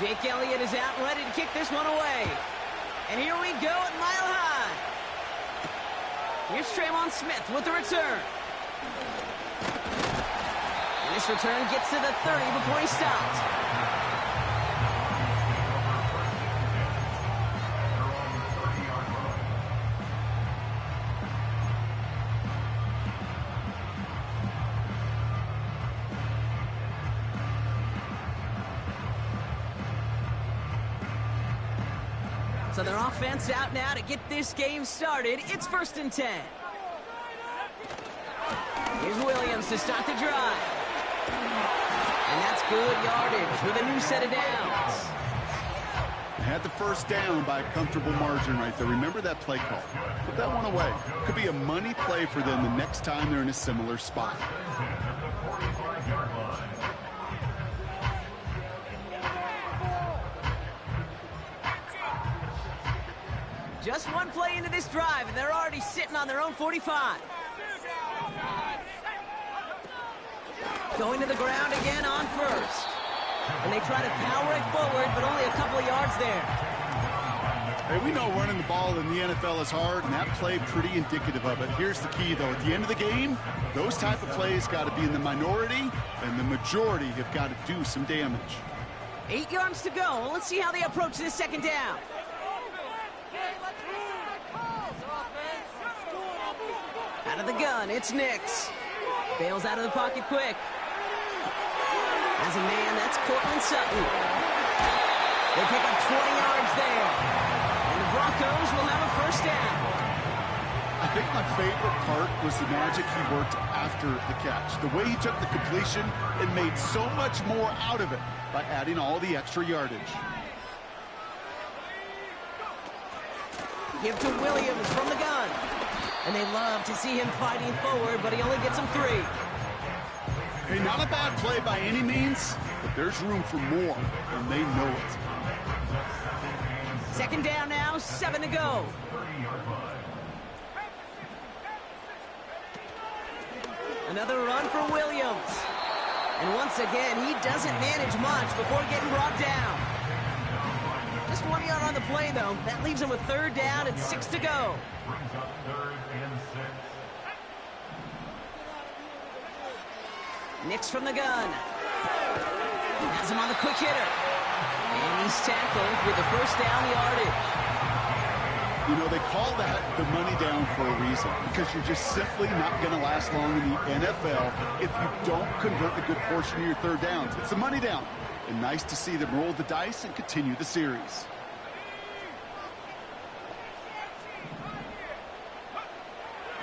Jake Elliott is out and ready to kick this one away. And here we go at Mile High. Here's Traymon Smith with the return. And this This return gets to the 30 before he stopped. So their offense out now to get this game started. It's 1st and 10. Here's Williams to start the drive. And that's good yardage with a new set of downs. They had the first down by a comfortable margin right there. Remember that play call. Put that one away. Could be a money play for them the next time they're in a similar spot. Just one play into this drive, and they're already sitting on their own 45. Going to the ground again on 1st. And they try to power it forward, but only a couple of yards there. Hey, we know running the ball in the NFL is hard, and that play pretty indicative of it. Here's the key, though. At the end of the game, those type of plays got to be in the minority, and the majority have got to do some damage. 8 yards to go. Let's see how they approach this 2nd down. Out of the gun, it's Nix. Bails out of the pocket quick. As a man, that's Cortland Sutton. They pick up 20 yards there. And the Broncos will have a 1st down. I think my favorite part was the magic he worked after the catch. The way he took the completion and made so much more out of it by adding all the extra yardage. Give to Williams from the gun. And they love to see him fighting forward, but he only gets them 3. Hey, not a bad play by any means, but there's room for more, and they know it. 2nd down now, 7 to go. Another run for Williams. And once again, he doesn't manage much before getting brought down. Just 1 yard on the play, though. That leaves him with 3rd down and 6 to go. Nix from the gun. Has him on the quick hitter. And he's tackled with the 1st down yardage. You know, they call that the money down for a reason, because you're just simply not going to last long in the NFL if you don't convert a good portion of your 3rd downs. It's a money down. And nice to see them roll the dice and continue the series.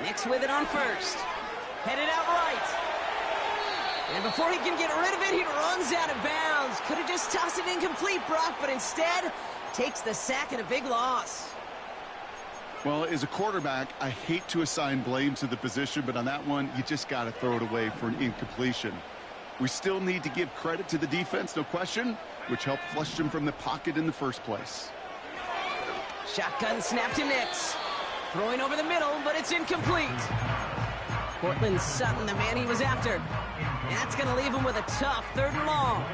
Nix with it on 1st. Headed out right. And before he can get rid of it, he runs out of bounds. Could have just tossed it incomplete, Brock, but instead takes the sack and a big loss. Well, as a quarterback, I hate to assign blame to the position, but on that one, you just got to throw it away for an incompletion. We still need to give credit to the defense, no question, which helped flush them from the pocket in the first place. Shotgun snap to Nix. Throwing over the middle, but it's incomplete. Cortland Sutton, the man he was after. And that's going to leave him with a tough 3rd and long.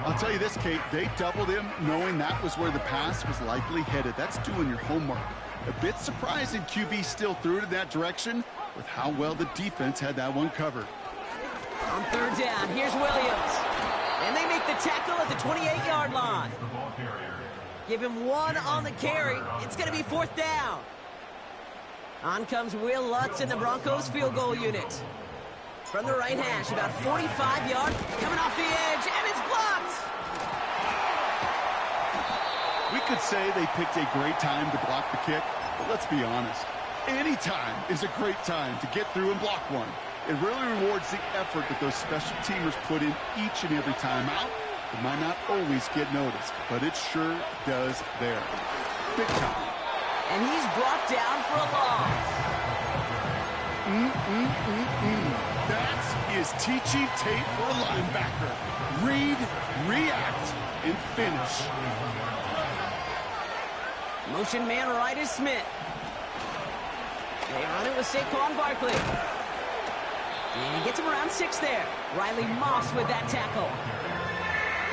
I'll tell you this, Kate, they doubled him knowing that was where the pass was likely headed. That's doing your homework. A bit surprising QB still threw it in that direction with how well the defense had that one covered. On 3rd down, here's Williams. And they make the tackle at the 28-yard line. Give him 1 on the carry. It's going to be 4th down. On comes Will Lutz in the Broncos field goal unit. From the right hash, about 45 yards, coming off the edge, and it's blocked! We could say they picked a great time to block the kick, but let's be honest. Any time is a great time to get through and block one. It really rewards the effort that those special teamers put in each and every time out. It might not always get noticed, but it sure does there. Big time. And he's brought down for a loss. That is teaching tape for a linebacker. Read, react, and finish. Motion man right is Smith. They run it with Saquon Barkley. And he gets him around 6 there. Riley Moss with that tackle.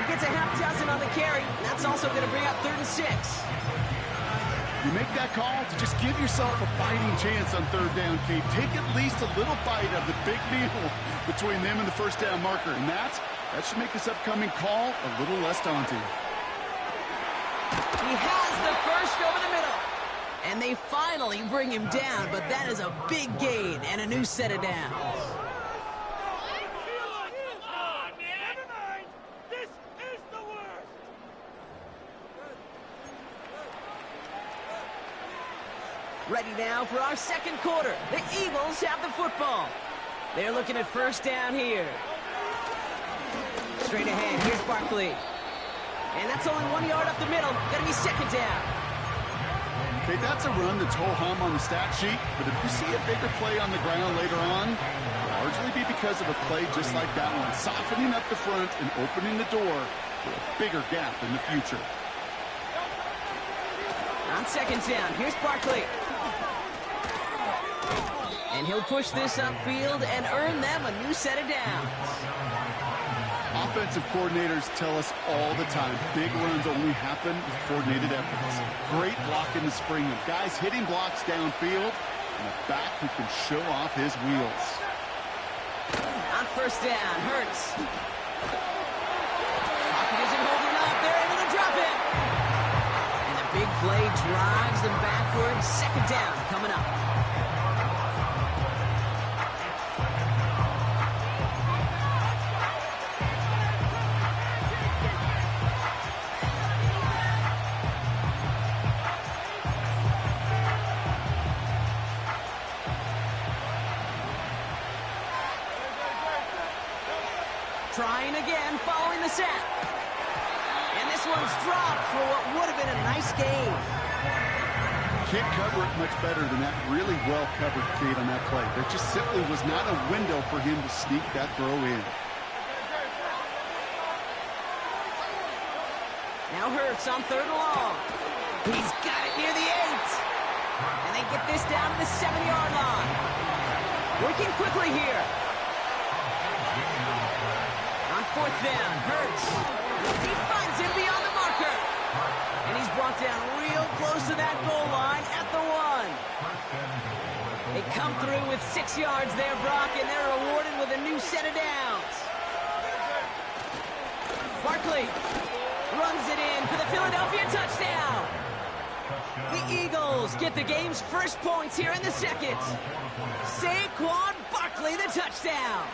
He gets a half dozen on the carry. And that's also going to bring up 3rd and 6. You make that call to just give yourself a fighting chance on third down, Kate. Take at least a little bite of the big meal between them and the first down marker. And that should make this upcoming call a little less daunting. He has the first over the middle. And they finally bring him down, but that is a big gain and a new set of downs. Ready now for our second quarter. The Eagles have the football. They're looking at first down here. Straight ahead, here's Barkley. And that's only 1 yard up the middle. Gonna be second down. Okay, that's a run that's ho-hum on the stat sheet, but if you see a bigger play on the ground later on, it'll largely be because of a play just like that one, softening up the front and opening the door for a bigger gap in the future. On second down, here's Barkley. And he'll push this upfield and earn them a new set of downs. Offensive coordinators tell us all the time, big runs only happen with coordinated efforts. Great block in the spring of guys hitting blocks downfield and a back who can show off his wheels. On first down, Hurts. Pocket isn't holding up. They're able to drop it. And the big play drives them backwards. Second down coming up. Trying again, following the set. And this one's dropped for what would have been a nice game. Can't cover it much better than that really well-covered Kate on that play. There just simply was not a window for him to sneak that throw in. Now Hurts on third and long. He's got it near the 8. And they get this down to the 7-yard line. Working quickly here. On fourth down, Hurts. He finds him beyond the marker. And he's brought down real close to that goal line at the 1. They come through with 6 yards there, Brock, and they're rewarded with a new set of downs. Barkley runs it in for the Philadelphia touchdown. The Eagles get the game's first points here in the second. Saquon Barkley, the touchdown.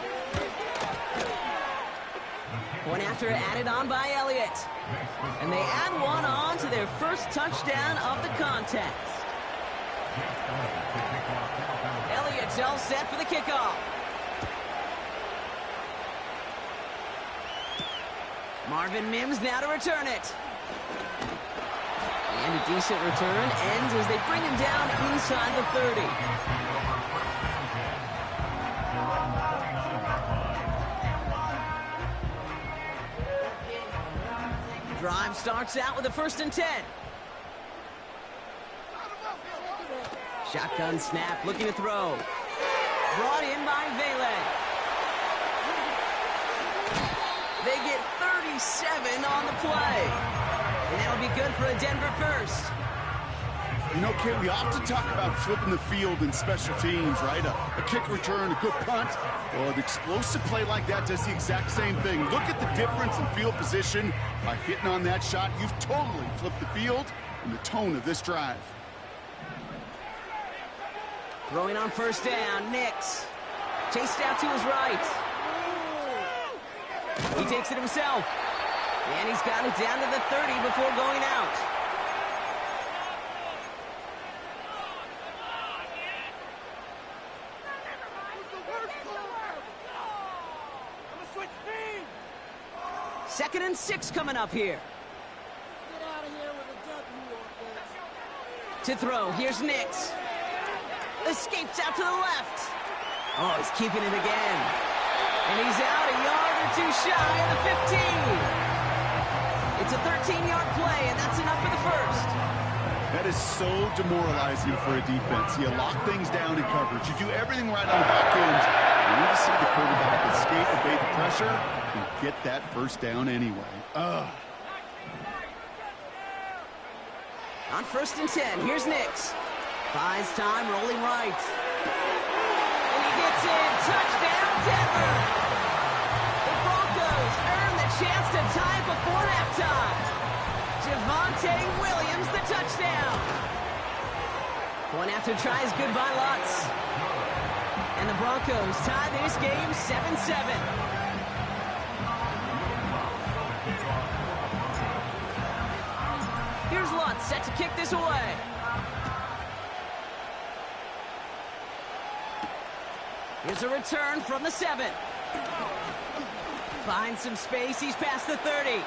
One after added on by Elliott. And they add one on to their first touchdown of the contest. Elliott's all set for the kickoff. Marvin Mims now to return it. And a decent return ends as they bring him down inside the 30. Drive starts out with a 1st and 10. Shotgun snap, looking to throw. Brought in by Vele. They get 37 on the play. And that'll be good for a Denver first. You know, Kate, we often talk about flipping the field in special teams, right? A kick return, a good punt. Well, an explosive play like that does the exact same thing. Look at the difference in field position. By hitting on that shot, you've totally flipped the field and the tone of this drive. Throwing on first down, Nix. Chased out to his right. He takes it himself. And he's got it down to the 30 before going out. Second and 6 coming up here. To throw, here's Nix. Escapes out to the left. Oh, he's keeping it again. And he's out a yard or two shy of the 15. It's a 13-yard play, and that's enough for the first. That is so demoralizing for a defense. You lock things down in coverage. You do everything right on the back end. You need to see the quarterback escape, evade the pressure, and get that first down anyway. On 1st and 10, here's Nix. Buys time, rolling right. And he gets in. Touchdown, Denver. The Broncos earn the chance to tie it before halftime. Javonte Williams, the touchdown. Point after tries, goodbye, Lutz. And the Broncos tie this game 7-7. Here's Lutz set to kick this away. Here's a return from the 7. Finds some space. He's past the 30.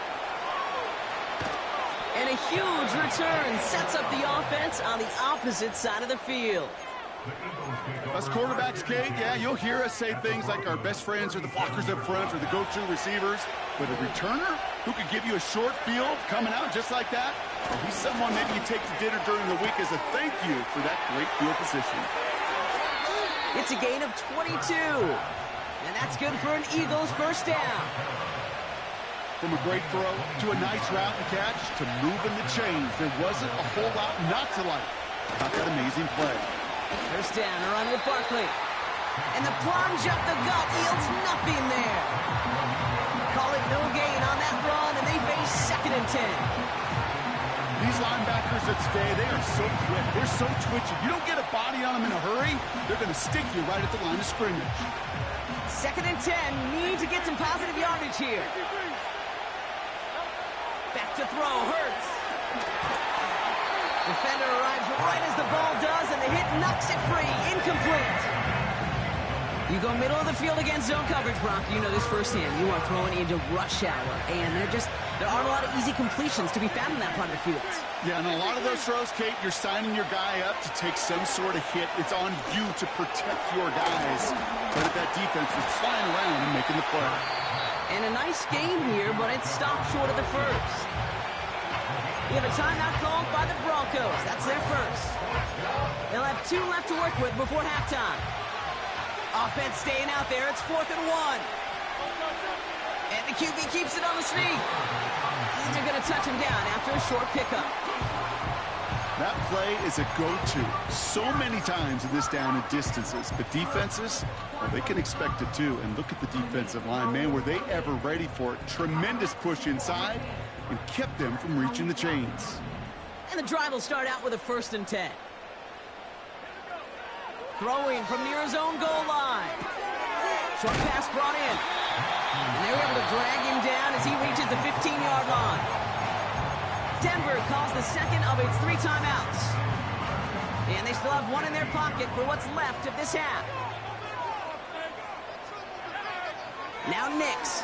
And a huge return sets up the offense on the opposite side of the field. Us quarterbacks, Kate, yeah, you'll hear us say things like our best friends are the blockers up front or the go-to receivers. But a returner who could give you a short field coming out just like that, well, he's someone maybe you take to dinner during the week as a thank you for that great field position. It's a gain of 22. And that's good for an Eagles first down. From a great throw to a nice route and catch to moving the chains, there wasn't a whole lot not to like about that amazing play. First down, a run with Barkley. And the plunge up the gut yields nothing there. Call it no gain on that run, and they face 2nd and 10. These linebackers of today, they are so quick. They're so twitchy. You don't get a body on them in a hurry, they're going to stick you right at the line of scrimmage. 2nd and 10, need to get some positive yardage here. Back to throw, Hurts. Defender arrives right as the ball does, and the hit knocks it free. Incomplete. You go middle of the field against zone coverage, Brock. You know this firsthand. You are throwing into rush hour, and there aren't a lot of easy completions to be found in that part of the field. Yeah, and a lot of those throws, Kate, you're signing your guy up to take some sort of hit. It's on you to protect your guys. But that defense is flying around and making the play. And a nice game here, but it stopped short of the first. We have a timeout called by the Broncos. That's their first. They'll have 2 left to work with before halftime. Offense staying out there. It's 4th and 1. And the QB keeps it on the sneak. And they're going to touch him down after a short pickup. That play is a go-to so many times in this down and distances. But defenses, well, they can expect it too. And look at the defensive line. Man, were they ever ready for it? Tremendous push inside and kept them from reaching the chains. And the drive will start out with a 1st and 10. Throwing from near his own goal line. Short pass brought in. And they were able to drag him down as he reaches the 15-yard line. Denver calls the second of its 3 timeouts. And they still have 1 in their pocket for what's left of this half. Now Nix.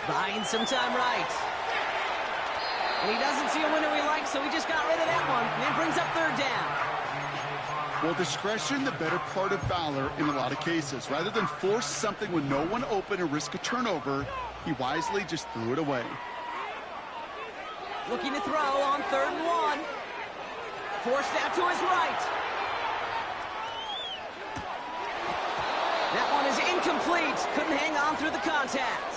Buying some time right. And he doesn't see a window he likes, so he just got rid of that one. And brings up 3rd down. Well, discretion, the better part of valor in a lot of cases. Rather than force something with no one open and risk a turnover, he wisely just threw it away. Looking to throw on 3rd and 1. Forced out to his right. That one is incomplete. Couldn't hang on through the contact.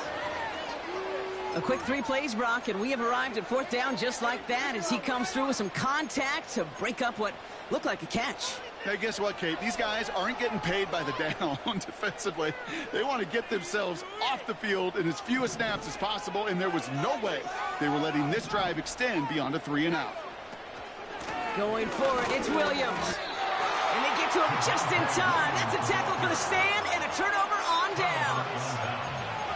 A quick 3 plays, Brock, and we have arrived at 4th down just like that as he comes through with some contact to break up what looked like a catch. Hey, guess what, Kate? These guys aren't getting paid by the down defensively. They want to get themselves off the field in as few snaps as possible, and there was no way they were letting this drive extend beyond a 3 and out. Going forward, it's Williams. And they get to him just in time. That's a tackle for the stand and a turnover on downs.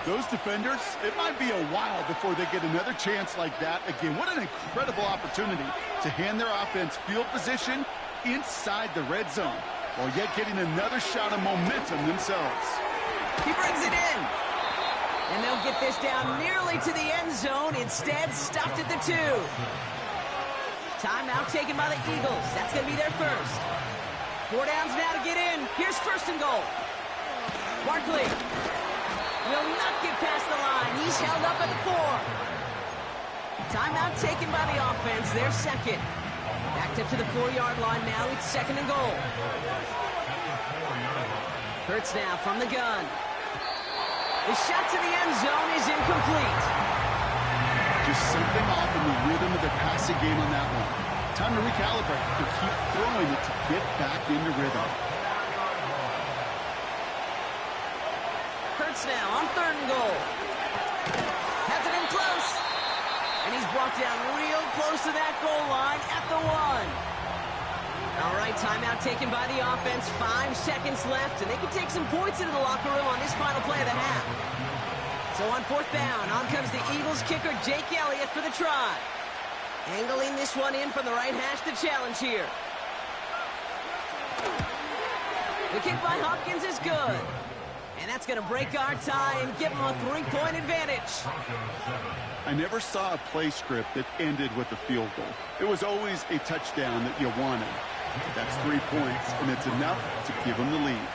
Those defenders, it might be a while before they get another chance like that again. What an incredible opportunity to hand their offense field position inside the red zone, while yet getting another shot of momentum themselves. He brings it in. And they'll get this down nearly to the end zone. Instead, stopped at the 2. Timeout taken by the Eagles. That's going to be their first. 4 downs now to get in. Here's 1st and goal. Barkley will not get past the line. He's held up at the 4. Timeout taken by the offense. Their second. Backed up to the 4-yard line now. It's 2nd and goal. Hurts now from the gun. The shot to the end zone is incomplete. Just something off in the rhythm of the passing game on that one. Time to recalibrate and keep throwing it to get back into rhythm. Hurts now on 3rd and goal. Has it in close. And he's brought down real close to that goal line at the 1. All right, timeout taken by the offense. 5 seconds left, and they can take some points into the locker room on this final play of the half. So on 4th down, on comes the Eagles kicker, Jake Elliott, for the try. Angling this one in from the right hash to challenge here. The kick by Hopkins is good. And that's going to break our tie and give them a 3-point advantage. I never saw a play script that ended with a field goal. It was always a touchdown that you wanted. That's 3 points, and it's enough to give them the lead.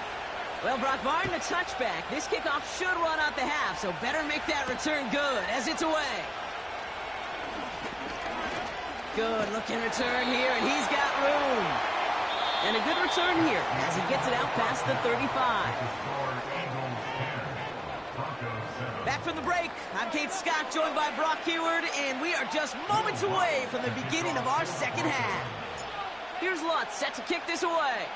Well, Brock, barring the touchback, this kickoff should run out the half, so better make that return good as it's away. Good looking return here, and he's got room. And a good return here as he gets it out past the 35. Back from the break, I'm Kate Scott, joined by Brock Keyword, and we are just moments away from the beginning of our second half. Here's Lutz set to kick this away.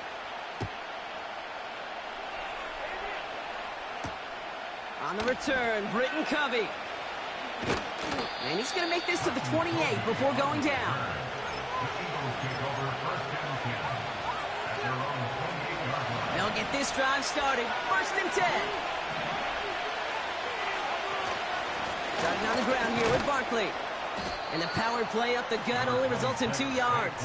On the return, Britton Covey. And he's going to make this to the 28 before going down. They'll get this drive started. 1st and 10. Starting on the ground here with Barkley. And the power play up the gut only results in 2 yards.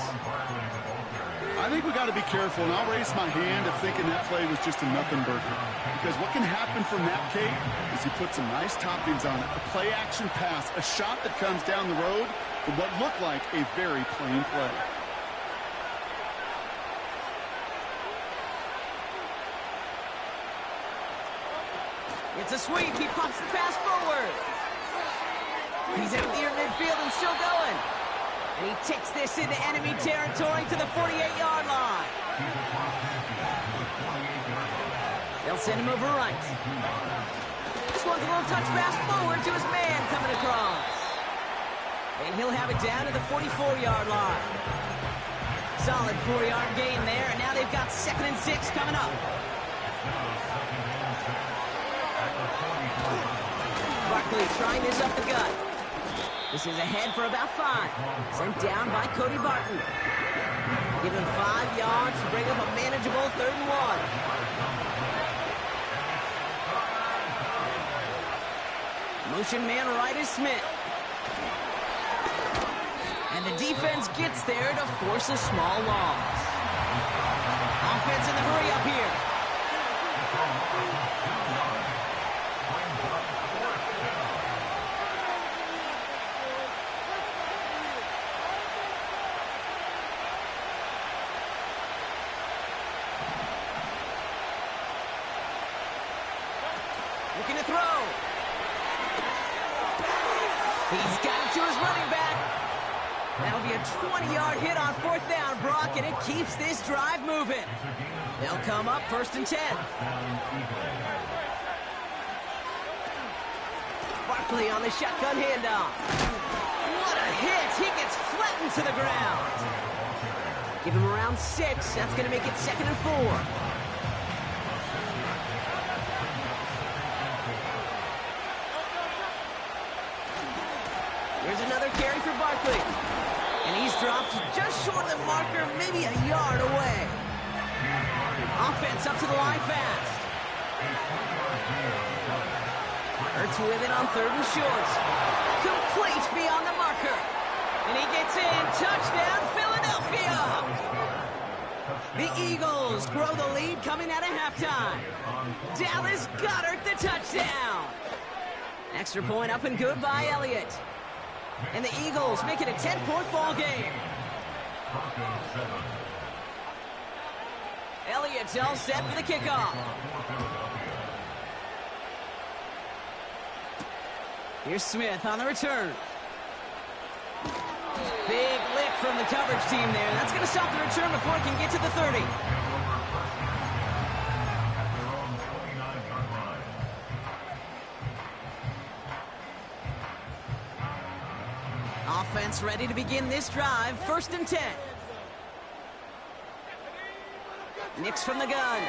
I think we got to be careful, and I'll raise my hand of thinking that play was just a nothing burger. Because what can happen from that, Kate, is he put some nice toppings on it. A play-action pass, a shot that comes down the road for what looked like a very plain play. It's a sweep. He pops the pass forward. He's out near midfield and still going. And he takes this into enemy territory to the 48-yard line. They'll send him over right. This one's a little touch pass forward to his man coming across. And he'll have it down to the 44-yard line. Solid 4-yard gain there, and now they've got 2nd and 6 coming up. Barkley trying this up the gut. This is ahead for about 5. Sent down by Cody Barton. Give him 5 yards to bring up a manageable 3rd and 1. Motion man right is Smith. And the defense gets there to force a small loss. Offense in the hurry up here. Looking to throw. He's got it to his running back. That'll be a 20-yard hit on 4th down, Brock, and it keeps this drive moving. They'll come up 1st and 10. Barkley on the shotgun handoff. What a hit. He gets flattened to the ground. Give him around 6. That's going to make it 2nd and 4. Here's another carry for Barkley. And he's dropped just short of the marker, maybe a yard away. Offense up to the line fast. Hurts with it on 3rd and short. Complete beyond the marker. And he gets in. Touchdown, Philadelphia. The Eagles grow the lead coming out of halftime. Dallas Goedert the touchdown. Extra point up and good by Elliott. And the Eagles make it a 10-point ball game. Elliott's all set for the kickoff. Here's Smith on the return. Big lick from the coverage team there. That's going to stop the return before it can get to the 30. Offense ready to begin this drive. 1st and 10. Nix from the gun.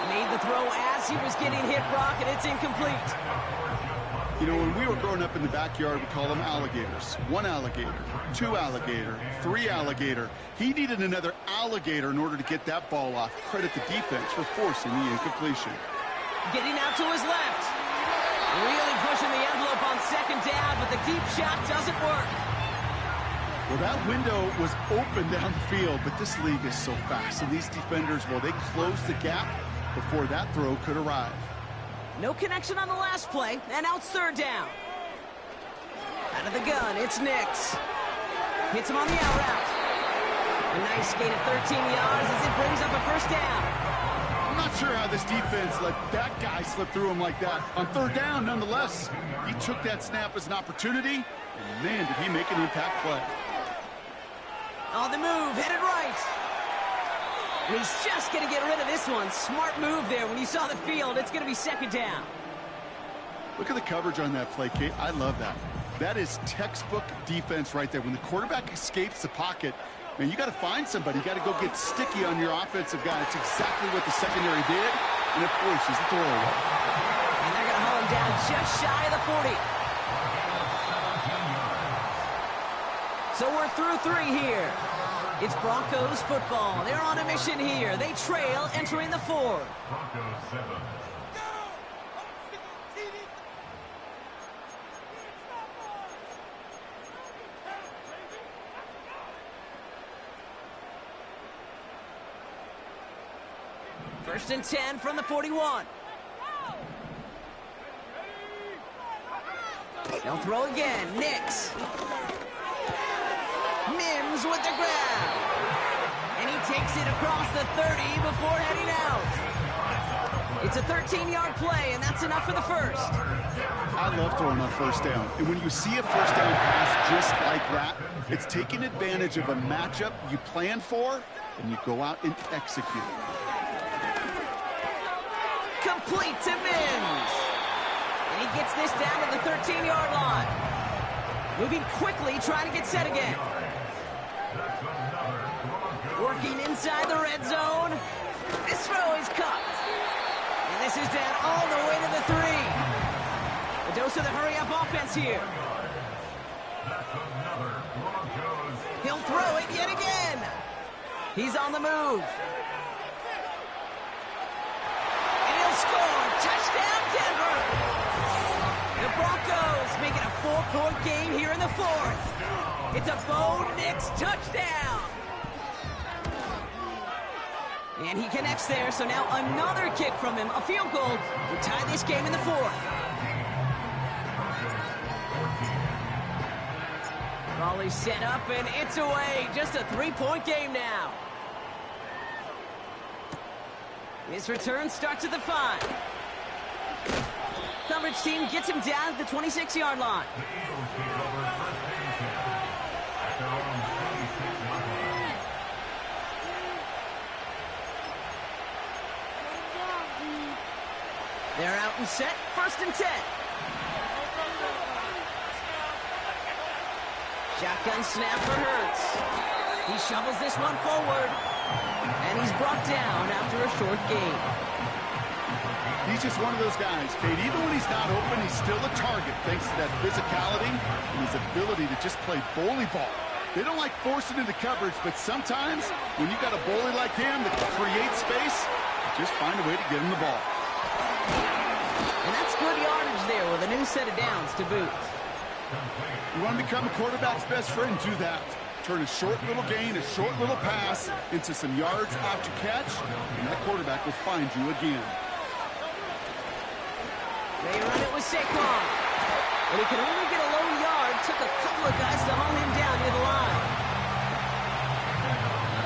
Made the throw as he was getting hit, Brock, and it's incomplete. You know, when we were growing up in the backyard, we call them alligators. 1 alligator, 2 alligator, 3 alligator. He needed another alligator in order to get that ball off. Credit the defense for forcing the incompletion. Getting out to his left. Really pushing the envelope on 2nd down, but the deep shot doesn't work. Well, that window was open down the field, but this league is so fast. And these defenders, well, they closed the gap before that throw could arrive. No connection on the last play, and now it's 3rd down. Out of the gun, it's Nix. Hits him on the out route. A nice gain of 13 yards as it brings up a 1st down. I'm not sure how this defense let that guy slip through him like that. On 3rd down, nonetheless, he took that snap as an opportunity, and man, did he make an impact play. On the move, headed right. And he's just going to get rid of this one. Smart move there. When you saw the field, it's going to be 2nd down. Look at the coverage on that play, Kate. I love that. That is textbook defense right there. When the quarterback escapes the pocket, man, you got to find somebody. You got to go get sticky on your offensive guy. It's exactly what the secondary did, and it forces the throwaway. And they're going to haul him down just shy of the 40. So we're through 3 here. It's Broncos football. They're on a mission here. They trail entering the 4th. Broncos 7. First and 10 from the 41. They'll throw again. Nix. Mims with the grab. And he takes it across the 30 before heading out. It's a 13-yard play, and that's enough for the 1st. I love throwing on 1st down. And when you see a 1st down pass just like that, it's taking advantage of a matchup you plan for, and you go out and execute. Complete to Mims. And he gets this down to the 13-yard line. Moving quickly, trying to get set again. Working inside the red zone. This throw is caught. And this is down all the way to the 3. A dose of the hurry-up offense here. He'll throw it yet again. He's on the move. And he'll score. Touchdown, Denver. The Broncos make it a 4-point game here in the 4th. It's a Bo Nix touchdown. And he connects there, so now another kick from him. A field goal will tie this game in the 4th. Raleigh set up, and it's away. Just a 3-point game now. His return starts at the 5. Coverage team gets him down at the 26-yard line. They're out and set. 1st and 10. Shotgun snap for Hurts. He shovels this one forward. And he's brought down after a short gain. He's just one of those guys, Kate. Even when he's not open, he's still a target thanks to that physicality and his ability to just play bully ball. They don't like forcing into coverage, but sometimes when you've got a bully like him that creates space, just find a way to get him the ball. And that's good yardage there with a new set of downs to boot. You want to become a quarterback's best friend, do that. Turn a short little gain, a short little pass into some yards after catch, and that quarterback will find you again. They run it with Saquon. But he can only get a lone yard. Took a couple of guys to haul him down near the line.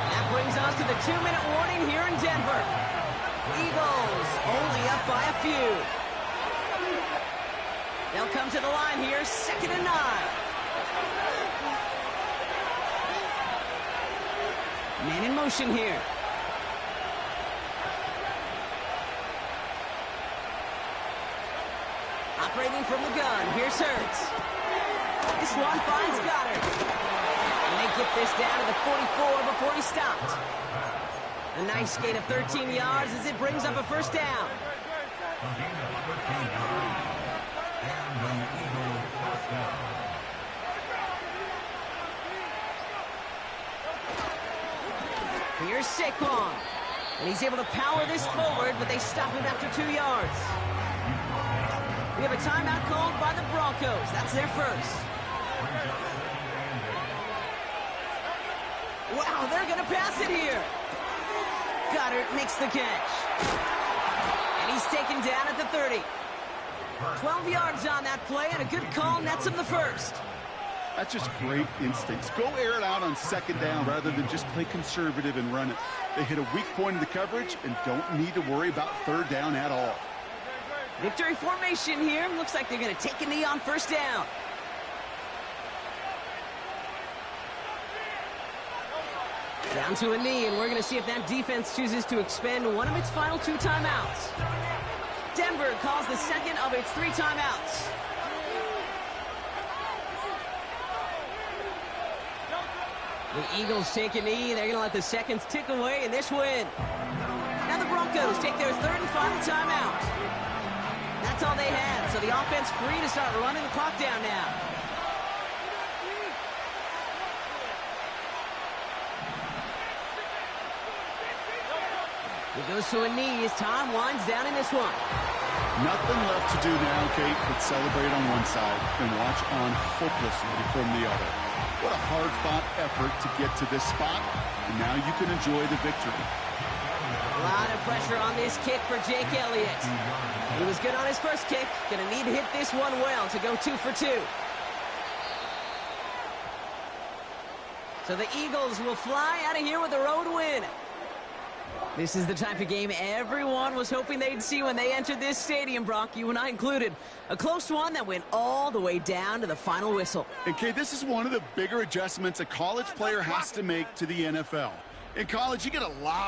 That brings us to the 2-minute warning here in Denver. Eagles only up by a few. They'll come to the line here, 2nd and 9. Man in motion here. Operating from the gun, here's Hurts. This one finds Goddard. And they get this down to the 44 before he stopped. A nice gain of 13 yards as it brings up a first down. A gain of 13 yards. And an Eagle touchdown. Here's Saquon. And he's able to power this forward, but they stop him after 2 yards. We have a timeout called by the Broncos. That's their first. Wow, they're going to pass it here. Goddard makes the catch. And he's taken down at the 30. 12 yards on that play, and a good call nets him the first. That's just great instincts. Go air it out on second down rather than just play conservative and run it. They hit a weak point in the coverage and don't need to worry about third down at all. Victory formation here. Looks like they're going to take a knee on first down. Down to a knee, and we're going to see if that defense chooses to expend one of its final 2 timeouts. Denver calls the second of its 3 timeouts. The Eagles take a knee. They're going to let the seconds tick away in this win. Now the Broncos take their 3rd and final timeout. That's all they had, so the offense free to start running the clock down now. He goes to a knee as time winds down in this one. Nothing left to do now, Kate, but celebrate on one side and watch on hopelessly from the other. What a hard-fought effort to get to this spot, and now you can enjoy the victory. A lot of pressure on this kick for Jake Elliott. He was good on his first kick. Going to need to hit this one well to go 2 for 2. So the Eagles will fly out of here with a road win. This is the type of game everyone was hoping they'd see when they entered this stadium, Brock, you and I included. A close one that went all the way down to the final whistle. And, Kate, this is one of the bigger adjustments a college player has to make to the NFL. In college, you get a lot